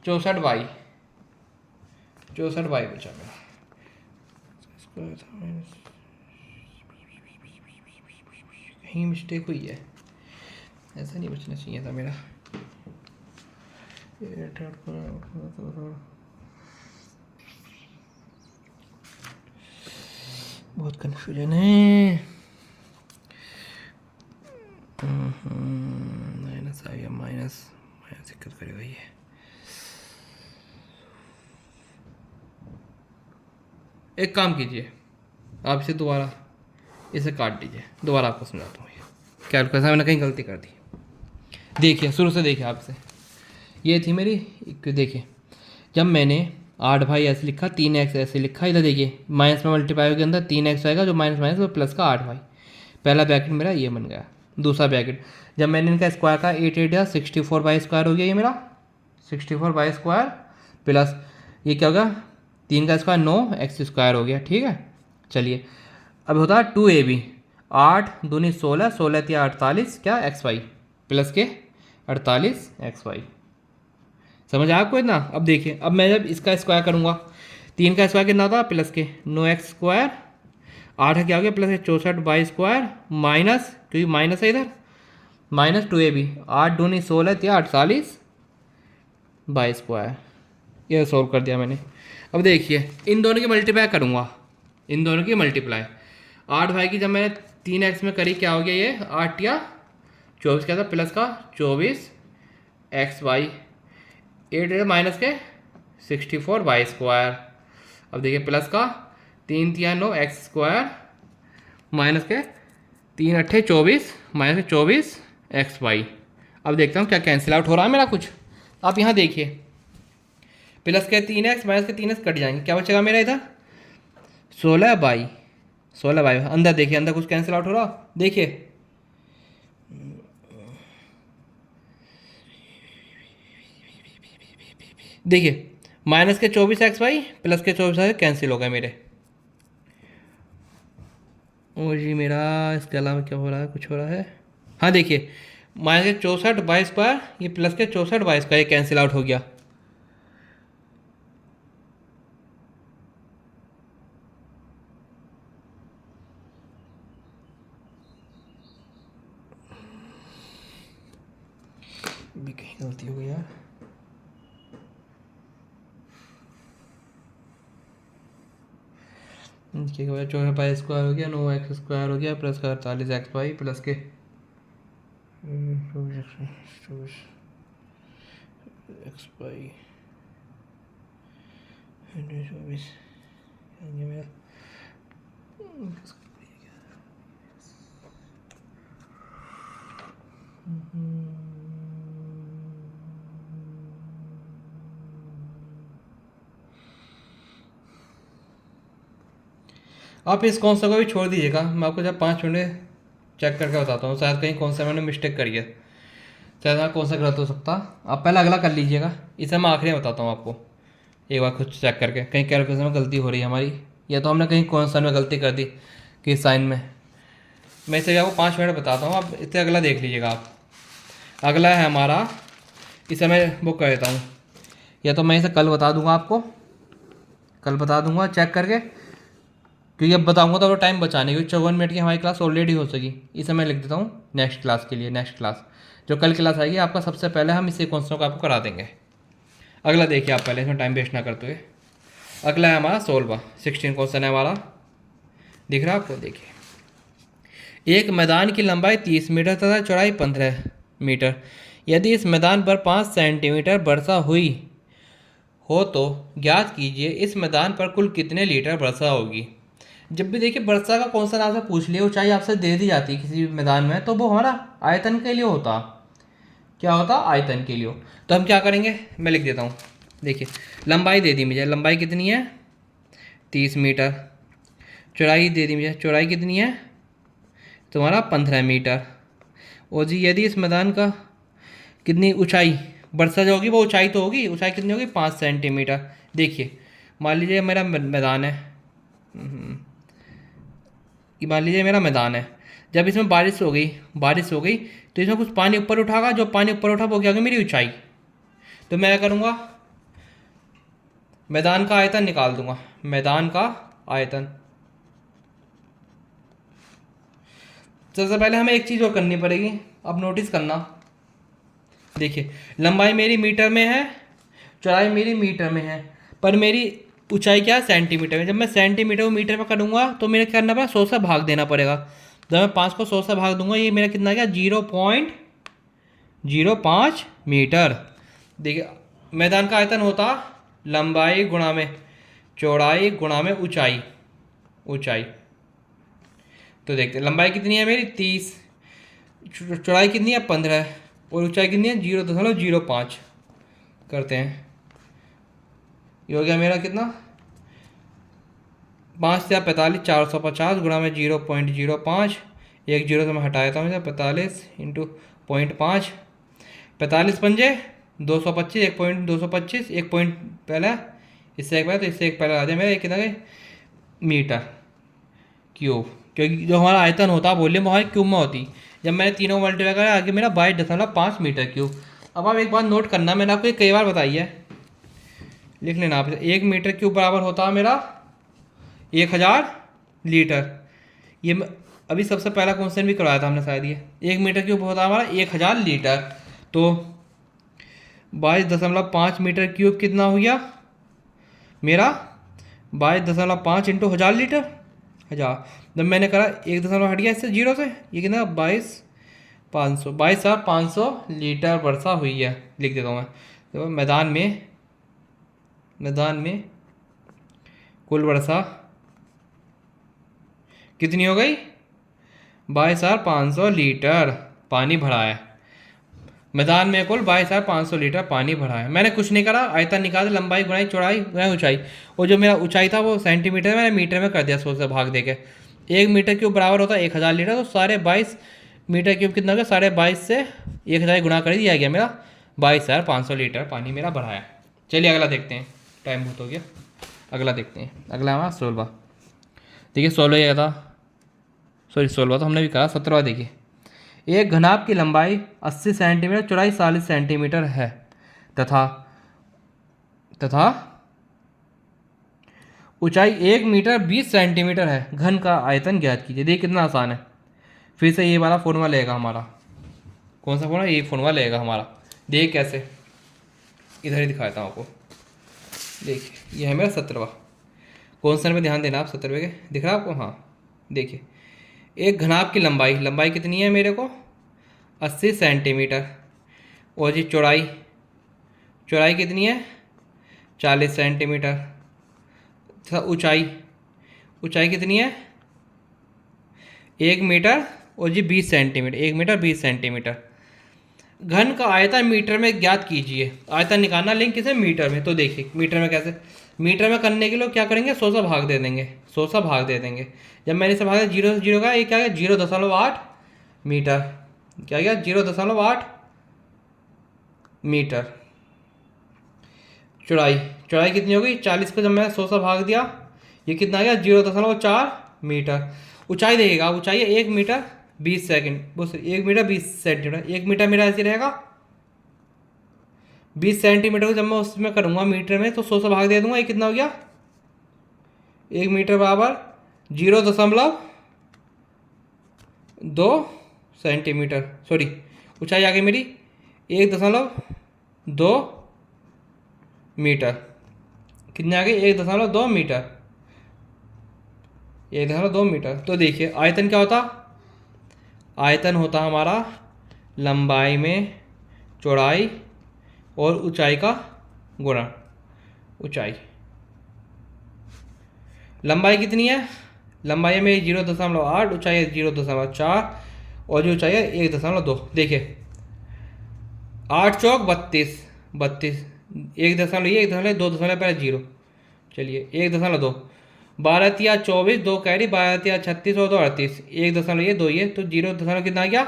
Speaker 1: 64 64 बचा मेरा। कहीं मिस्टेक हुई है, ऐसा नहीं बचना चाहिए था मेरा। बहुत कन्फ्यूजन है। माइनस आ गया, माइनस माइनस दिक्कत करेगा ये। एक काम कीजिए, आप इसे दोबारा इसे काट दीजिए, दोबारा आपको समझाता हूँ। ये कैलकुलेशन मैंने कहीं गलती कर दी। देखिए शुरू से देखिए आपसे, ये थी मेरी, देखिए जब मैंने 8 ऐसे लिखा, 3x ऐसे लिखा, इधर देखिए माइनस में मल्टीप्लाई होकर अंदर 3x आएगा, जो माइनस माइनस वो प्लस का 8y। पहला ब्रैकेट मेरा ये बन गया। दूसरा ब्रैकेट जब मैंने इनका स्क्वायर का 8 8 या 64/2 हो गया ये मेरा, 64/2 प्लस ये क्या हो गया, 3 का स्क्वायर 9x² हो गया। ठीक है, चलिए अब होता है 2ab, 8 दूनी 16, 16 या 48 क्या xy प्लस के 48xy। समझ आया आपको इतना। अब देखिए, अब मैं जब इसका स्क्वायर करूँगा, 3 का स्क्वायर कितना होता है, प्लस के 9x², 8 क्या हो गया, प्लस 64/2 माइनस, क्योंकि माइनस है इधर, माइनस 2ab, 8 दूनी 16 या 48/2। ये सॉल्व कर दिया मैंने। अब देखिए इन दोनों की मल्टीप्लाई करूँगा, इन दोनों की मल्टीप्लाई 8 की जब मैंने 3x में करी, क्या हो गया ये 8 या 24 क्या था, प्लस का 24xy, 8 माइनस के 64/2। अब देखिए प्लस का 3 3 9 x² माइनस के 3 8 24 माइनस के 24xy। अब देखता हूँ क्या कैंसिल आउट हो रहा है मेरा कुछ। आप यहाँ देखिए, प्लस के 3x माइनस के 3x कट जाएंगे, क्या बचेगा मेरा इधर 16/16। अंदर देखिए, अंदर कुछ कैंसिल आउट हो रहा, देखिए देखिए माइनस के 24xy प्लस के 24 कैंसिल हो गए मेरे। ओ जी मेरा, इसके अलावा क्या हो रहा है, कुछ हो रहा है। हाँ देखिए माइनस के 64/2, ये प्लस के 64/2, ये कैंसिल आउट हो गया। भी कहीं गलती हो गई यार। इसके बाद 64/2 हो गया, 9x² हो गया, प्लस का 48xy प्लस के 24xy 24 मेरा। आप इस कौन सा को भी छोड़ दीजिएगा, मैं आपको जब 5 मिनट चेक करके बताता हूँ, शायद कहीं कौन सा मैंने मिस्टेक करी है, शायद मैं कौन सा गलत हो सकता। आप पहले अगला कर लीजिएगा, इसे मैं आखिरी में बताता हूँ आपको, एक बार खुद चेक करके कहीं कैलकुलेशन में गलती हो रही है हमारी, या तो हमने कहीं कौन सा में गलती कर दी कि साइन में। मैं इसे आपको 5 मिनट बताता हूँ, आप इसे अगला देख लीजिएगा आप। अगला है हमारा, इसे मैं बुक कर देता हूँ, या तो मैं इसे कल बता दूँगा आपको, कल बता दूँगा चेक करके, क्योंकि अब बताऊँगा तो टाइम बचाने, क्योंकि 54 मिनट की हमारी क्लास ऑलरेडी हो सकी। इसे मैं लिख देता हूँ नेक्स्ट क्लास के लिए, नेक्स्ट क्लास जो कल क्लास आएगी आपका, सबसे पहले हम इसी क्वेश्चन को आपको करा देंगे। अगला देखिए आप पहले, इसमें टाइम वेस्ट ना करते हुए। अगला है हमारा 16 क्वेश्चन है हमारा, दिख रहा है आपको। देखिए एक मैदान की लंबाई 30 मीटर तथा चौड़ाई 15 मीटर, यदि इस मैदान पर 5 सेंटीमीटर वर्षा हुई हो तो ज्ञात कीजिए इस मैदान पर कुल कितने लीटर वर्षा होगी। जब भी देखिए वर्षा का कौन सा नाम से पूछ लिया, ऊंचाई आपसे दे दी जाती है किसी भी मैदान में, तो वो हमारा आयतन के लिए होता, क्या होता, आयतन के लिए हो। तो हम क्या करेंगे, मैं लिख देता हूँ। देखिए लंबाई दे दी मुझे, लंबाई कितनी है 30 मीटर, चौड़ाई दे दी मुझे, चौड़ाई कितनी है तुम्हारा 15 मीटर। और जी यदि इस मैदान का कितनी ऊंचाई वर्षा जो होगी वो ऊंचाई तो होगी, ऊंचाई कितनी होगी 5 सेंटीमीटर। देखिए मान लीजिए मेरा मैदान है, कि मान लीजिए मेरा मैदान है, जब इसमें बारिश हो गई तो इसमें कुछ पानी ऊपर उठागा, जो पानी ऊपर उठा वो क्या होगी मेरी ऊंचाई। तो मैं क्या करूँगा, मैदान का आयतन निकाल दूंगा, मैदान का आयतन। सबसे पहले हमें एक चीज़ और करनी पड़ेगी, अब नोटिस करना। देखिए लंबाई मेरी मीटर में है, चौड़ाई मेरी मीटर में है, पर मेरी ऊंचाई क्या है सेंटीमीटर में। जब मैं सेंटीमीटर को मीटर में करूँगा तो मेरे क्या करना पड़ेगा, 100 से भाग देना पड़ेगा। जब मैं 5 को 100 से भाग दूंगा, ये मेरा कितना गया 0.05 मीटर। देखिए मैदान का आयतन होता लंबाई गुणा में चौड़ाई गुणा में ऊंचाई, ऊंचाई। तो देखते हैं लंबाई कितनी है मेरी 30, चौड़ाई कितनी है 15 और ऊंचाई कितनी है 0.05। करते हैं, ये हो गया मेरा कितना 5 से 45, 450 गुणा में 0.05, एक जीरो से मैं हटाया था मुझे 45 इंटू 0.5, 45 पंजे 225, 1.225, एक पॉइंट पहले इससे एक पहले, तो इससे एक पहले आ जाए मेरा कितना है मीटर क्यूब, क्योंकि जो हमारा आयतन होता है वॉल्यूम हमारे क्यूब में होती। जब मैंने तीनों मल्टीप्लाई करा आगे मेरा 22.5 मीटर क्यूब। अब आप एक बात नोट करना, मैंने आपको ये कई बार बताई है, लिख लेना आप। 1 मीटर क्यूब बराबर होता है मेरा 1000 लीटर। ये अभी सबसे पहला क्वेश्चन भी करवाया था हमने शायद, ये 1 मीटर क्यूब होता है हमारा 1000 लीटर। तो 22.5 मीटर क्यूब कितना हो गया मेरा 22.5 इंटू 1000 लीटर, 1000। जब मैंने करा 1 हट गया इससे जीरो से, ये कितना 22,500 लीटर वर्षा हुई है। लिख देता हूँ मैं। तो मैदान में कुल वर्षा कितनी हो गई 22,500 लीटर पानी भरा है। मैदान में कुल 22,500 लीटर पानी भरा है। मैंने कुछ नहीं करा, आयतन निकाल, लंबाई गुणाई चौड़ाई गुणाई ऊंचाई, और जो मेरा ऊंचाई था वो सेंटीमीटर मैंने मीटर में कर दिया 100 से भाग देके। 1 मीटर क्यूब बराबर होता है 1000 लीटर, तो 22.5 मीटर क्यूब कितना हो गया 22.5 से 1000 गुणा कर दिया गया, मेरा 22,500 लीटर पानी मेरा भरा है। चलिए अगला देखते हैं, टाइम बहुत हो गया, अगला देखते हैं। अगला हमारा 16। देखिए 16 ये था, सॉरी 16 तो हमने भी कहा, 17 देखिए। एक घनाभ की लंबाई 80 सेंटीमीटर, चौड़ाई 40 सेंटीमीटर है तथा ऊंचाई 1 मीटर 20 सेंटीमीटर है। घन का आयतन ज्ञात कीजिए। देखिए कितना आसान है। फिर से ये वाला फॉर्मूला लेगा हमारा, कौन सा फॉर्मूला, ये फॉर्मूला लेगा हमारा। देखिए कैसे, इधर ही दिखाता हूँ आपको। देखिए ये है मेरा 17वां क्वेश्चन में, ध्यान देना आप 17वें के, दिख रहा है आपको, हाँ। देखिए एक घनाभ की लंबाई कितनी है मेरे को 80 सेंटीमीटर, और जी चौड़ाई कितनी है 40 सेंटीमीटर, तथा ऊंचाई कितनी है 1 मीटर और जी 20 सेंटीमीटर, 1 मीटर 20 सेंटीमीटर। घन का आयतन मीटर में ज्ञात कीजिए। आयतन निकालना, लेकिन किसे मीटर में। तो देखिए मीटर में कैसे, मीटर में करने के लिए क्या करेंगे 100 से भाग दे देंगे, 100 से भाग दे देंगे। जब मैंने इसे भागा 0 से 0 का, ये क्या गया 0.8 मीटर, क्या गया 0.8 मीटर। चौड़ाई कितनी हो गई 40 को जब मैं 100 से भाग दिया, ये कितना आ गया 0.4 मीटर। ऊंचाई देखिएगा, ऊंचाई है 1 मीटर 20 सेकंड, बस 1 मीटर 20 सेंटीमीटर। 1 मीटर मेरा ऐसे रहेगा, 20 सेंटीमीटर को जब मैं उसमें करूँगा मीटर में, तो 100 से भाग दे दूंगा, ये कितना हो गया 1 मीटर बराबर 0.2 सेंटीमीटर। सॉरी, ऊंचाई आ गई मेरी 1.2 मीटर। कितने आ गई 1.2 मीटर, 1.2 मीटर। तो देखिए आयतन क्या होता, आयतन होता हमारा लंबाई में चौड़ाई और ऊंचाई का गुणा। ऊंचाई, लंबाई कितनी है, लंबाई में 0.8, ऊंचाई है 0.4, और जो ऊंचाई है 1.2। देखिए 8 चौक 32, 1.1 2 पहले 0, चलिए 1.2, 12 तिया 24, 2 कैरी, 12 तिया 36 और 2 38, 1.2 ये, तो 0. कितना आ गया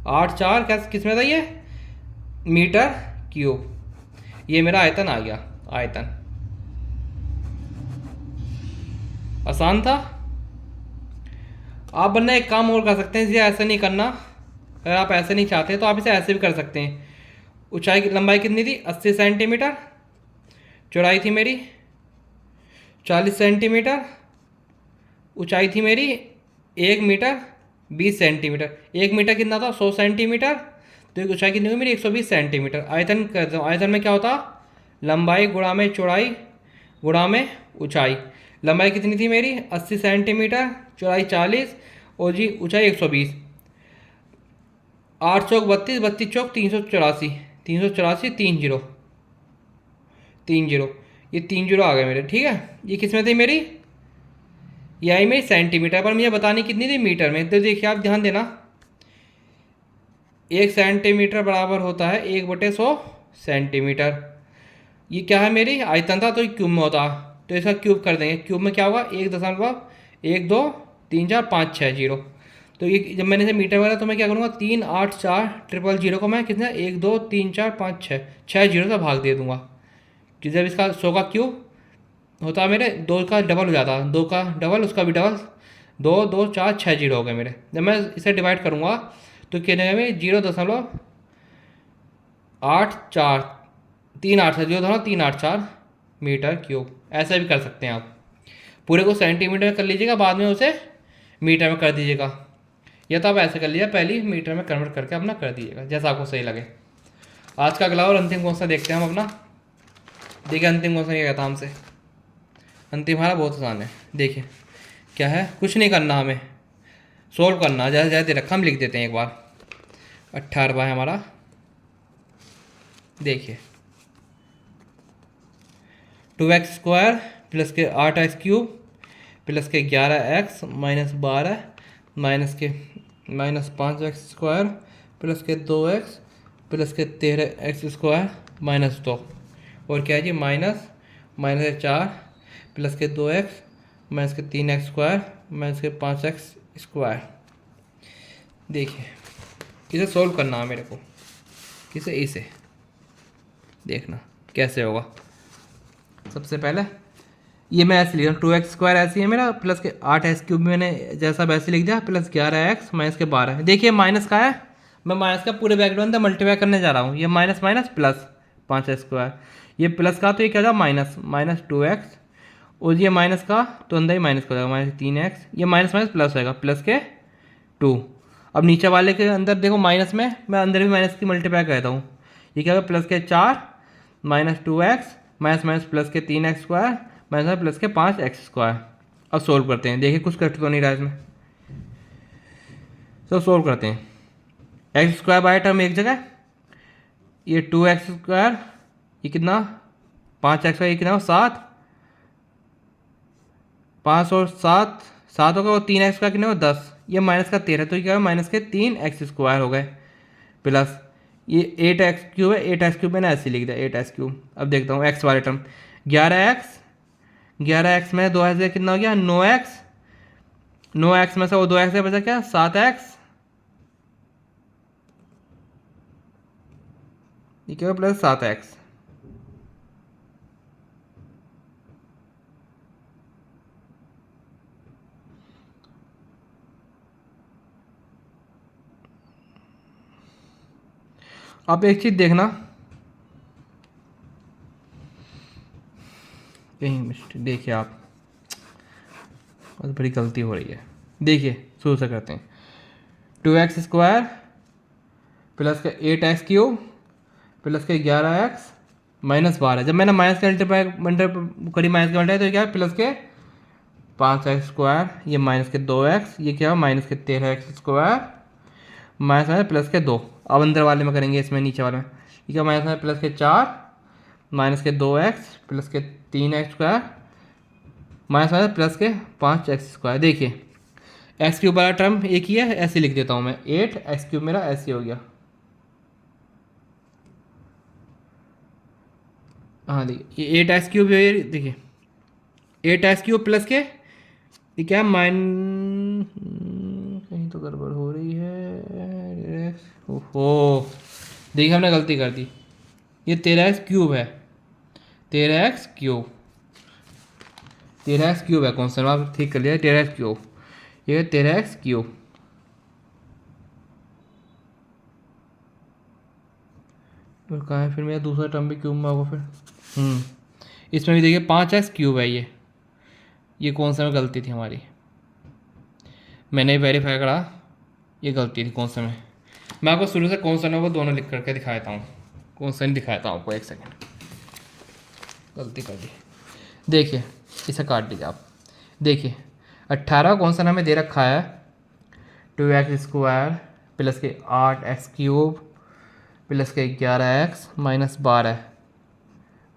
Speaker 1: 8 4 किस में था ये, मीटर क्यूब। ये मेरा आयतन आ गया, आयतन। आसान था। आप वरना एक काम और कर सकते हैं, इसे ऐसे नहीं करना, अगर आप ऐसे नहीं चाहते तो आप इसे ऐसे भी कर सकते हैं। ऊंचाई की लंबाई कितनी थी, 80 सेंटीमीटर। चौड़ाई थी मेरी 40 सेंटीमीटर। ऊंचाई थी मेरी 1 मीटर 20 सेंटीमीटर। 1 मीटर कितना था, 100 सेंटीमीटर। तो ऊंचाई कितनी हुई मेरी, 120 सेंटीमीटर। आयतन करता हूँ, आयतन में क्या होता, लंबाई गुणा में चौड़ाई गुणा में ऊंचाई। लंबाई कितनी थी मेरी, 80 सेंटीमीटर। चौड़ाई 40 और जी ऊंचाई 120। 8 चौक 32, 32 चौक 384, 384 3 जीरो, ये 3 जीरो आ गए मेरे, ठीक है। ये किस में थी मेरी, ये आई मेरी सेंटीमीटर, पर मुझे बतानी कितनी थी, मीटर में। तो देखिए आप ध्यान देना, 1 सेंटीमीटर बराबर होता है 1/100 सेंटीमीटर। ये क्या है, मेरी आयतन था तो ये क्यूब में होता, तो इसका क्यूब कर देंगे। क्यूब में क्या होगा, 1.1 2 3 4 5 6 0। तो ये जब मैंने इसे मीटर में तो मैं क्या करूँगा, 3 8 4 ट्रिपल जीरो को मैं कितना, 1 2 3 4 5 6 6 जीरो से भाग दे दूंगा। कि जब इसका 100 का क्यूब होता है मेरे, 2 का डबल हो जाता, 2 का डबल उसका भी डबल, 2 2 4 6 जीरो हो गए मेरे। जब मैं इसे डिवाइड करूँगा तो कितने में, 0.8 4 3 8 0.384 मीटर क्यूब। ऐसा भी कर सकते हैं आप, पूरे को सेंटीमीटर में कर लीजिएगा, बाद में उसे मीटर में कर दीजिएगा, या तो आप ऐसे कर लीजिए, पहले महीटर में कन्वर्ट करके अपना कर दीजिएगा, जैसा आपको सही लगे। आज का अगला और अंतिम क्वेश्चन देखते हैं हम अपना। देखिए अंतिम क्वेश्चन क्या कहता है हमसे, अंतिम हमारा बहुत आसान है। देखिए क्या है, कुछ नहीं करना, हमें सोल्व करना, जैसे जैसे रखा हम लिख देते हैं एक बार। 18 है हमारा। देखिए 2x² प्लस के 8x क्यूब प्लस के 11x माइनस 12 माइनस के -5x² प्लस के 2x प्लस के 13x² माइनस 2, और क्या है जी, -4 प्लस के 2x माइनस के 3x² माइनस के 5x²। देखिए इसे सोल्व करना है मेरे को, किसे, इसे देखना कैसे होगा। सबसे पहले ये मैं ऐसे लिख रहा हूँ, 2x² ऐसी है मेरा, प्लस के 8x क्यूब मैंने जैसा वैसे लिख दिया, प्लस 11x माइनस के 12। देखिए माइनस का है, मैं माइनस का पूरे ब्रैकेट में अंदर मल्टीप्लाई करने जा रहा हूँ। ये माइनस माइनस प्लस 5x², ये प्लस का तो ये क्या था, -2x, और ये माइनस का तो अंदर ही माइनस का हो जाएगा, -3x। ये माइनस माइनस प्लस होगा, प्लस के 2। अब नीचे वाले के अंदर देखो माइनस में, मैं अंदर भी माइनस की मल्टीप्लाई करता हूँ। ये क्या होगा, प्लस के 4 -2x माइनस माइनस प्लस के 3x² माइनस प्लस के 5x²। अब सोल्व करते हैं, देखिए कुछ कट तो नहीं रहा इसमें, तो सोल्व करते हैं। x² बाय टर्म एक जगह, ये 2x², ये कितना 5x, ये कितना 7, 5 और 7 7 होगा, और 3x² कितना हो 10, ये माइनस का 13, तो ये क्या है, माइनस के 3x² हो गए, प्लस ये 8x क्यूब है, 8x क्यूब मैंने ऐसे लिख दिया, 8x क्यूब। अब देखता हूँ x वाले टर्म, 11x में 2x से कितना हो गया, 9x में से वो 2x से बचा क्या, 7x, ये क्या प्लस 7x। आप एक चीज देखना, कहीं मिस्टेक, देखिए आप बहुत बड़ी गलती हो रही है। देखिए शुरू से करते हैं, 2x² प्लस के 8x क्यूब प्लस के 11x माइनस 12। जब मैंने माइनस का करी, माइनस का तो क्या है, प्लस के 5x², ये माइनस के 2x, ये क्या है, माइनस के 13x² माइनस प्लस के 2। अब अंदर वाले में करेंगे, इसमें नीचे वाले में, ये क्या, माइनस में प्लस के 4 माइनस के 2x प्लस के 3x² माइनस माइनस प्लस के 5x²। देखिए एक्स क्यूब वाला टर्म एक ही है, ऐसे लिख देता हूँ मैं, 8x³ मेरा ऐसे हो गया। हाँ देखिए ये 8x³ है, देखिए 8x³ प्लस के, ये क्या, कहीं तो गड़बड़ हो रही है, एक्स, ओहो देखिए हमने गलती कर दी, ये 13x³ है, 13x³, 13x³ है कौन सा, आप ठीक कर लिया, 13x³, ये 13x³। और कहाँ है फिर मेरा दूसरा टर्म भी क्यूब में होगा फिर, इसमें भी देखिए 5x³ है ये कौन सा में गलती थी हमारी, मैंने वेरीफाई करा, ये गलती थी कौन सा में। मैं आपको शुरू से कौन सा ना वो दोनों लिख करके दिखाता हूँ, कौन सा नहीं दिखाता हूँ आपको, एक सेकेंड, गलती कर दी। देखिए इसे काट दीजिए आप, देखिए 18 कौन सा हमें दे रखा है 2x² प्लस के 8x³ प्लस के 11x माइनस 12,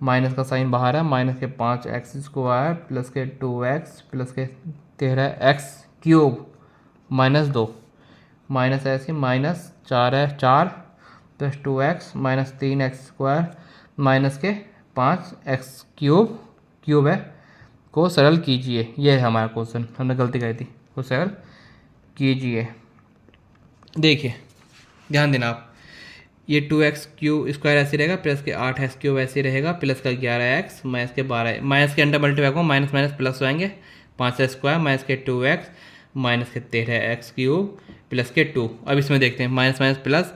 Speaker 1: माइनस का साइन बाहर है, माइनस के 5x² प्लस के 2x प्लस के 13x³ माइनस 2, माइनस ऐसे minus 4 plus 2x minus 3x² minus के 5x³ है को सरल कीजिए, ये है हमारा क्वेश्चन, हमने गलती करी थी, को सरल कीजिए। देखिए ध्यान देना आप, ये 2x³ ऐसे रहेगा प्लस के 8x³ ऐसे रहेगा प्लस का 11x माइनस के 12, माइनस के अंडर मल्टीप्लाई को माइनस माइनस प्लस हो जाएंगे, 5x² माइनस के 2x माइनस के 13x³ प्लस के 2। अब इसमें देखते हैं minus minus plus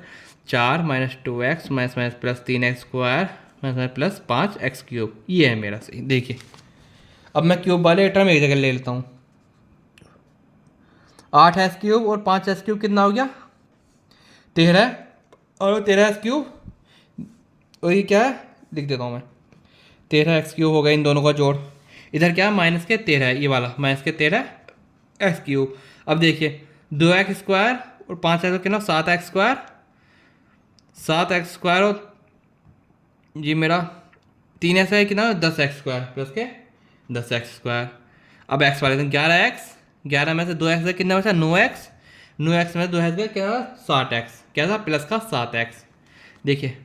Speaker 1: 4 minus 2x minus minus plus 3x² minus minus plus 5x³, ये है मेरा सही। देखिए अब मैं क्यूब वाले टर्म एक जगह ले लेता हूँ, 8x³ और 5x³ कितना हो गया 13, और 13x³ और ये क्या है लिख देता हूँ मैं, 13x³ हो गया इन दोनों का जोड़, इधर क्या माइनस के 13 है, ये वाला माइनस के 13x³। अब देखिए 2x² और 5x कितना 7x², 7x² और ये मेरा 3x है कितना 10x² प्लस के 10x²। अब x वाले दिन 11x, 11 में से 2x कितना बचा 9x, 9x में 2x क्या 7x, क्या था प्लस का 7x। देखिए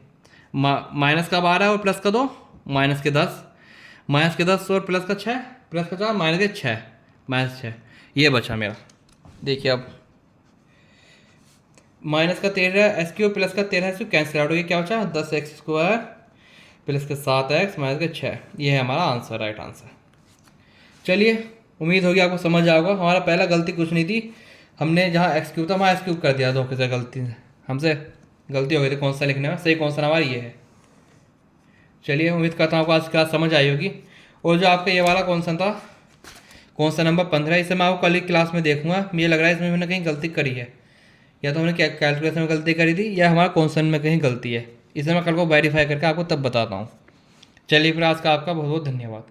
Speaker 1: माइनस का 12 और प्लस का 2 माइनस के 10, माइनस के 10 और प्लस का 6, प्लस का 4 माइनस के 6, माइनस 6, ये बचा मेरा। देखिए अब माइनस का 13x³ प्लस का 13x³ कैंसिल आउट हो गया, क्या बचा 10x² प्लस के 7x माइनस के 6, ये है हमारा आंसर, राइट आंसर। चलिए उम्मीद होगी आपको समझ आएगा, हमारा पहला गलती कुछ नहीं थी, हमने जहाँ x³ था वहाँ x³ कर दिया धोखे से, गलती से हमसे गलती हो गई थी कौन सा लिखने में, सही कौन सा हमारा ये है। चलिए उम्मीद करता हूँ आपको आज क्लास समझ आई होगी। और जो आपका ये वाला कौन सा था, कौन सा नंबर 15, इसे मैं आपको कल की क्लास में देखूंगा, मुझे लग रहा है इसमें मैंने कहीं गलती करी है, या तो हमने कैलकुलेशन में गलती करी थी या हमारा क्वेश्चन में कहीं गलती है, इसे मैं कल को वेरीफाई करके आपको तब बताता हूँ। चलिए फिर आज का आपका बहुत बहुत धन्यवाद।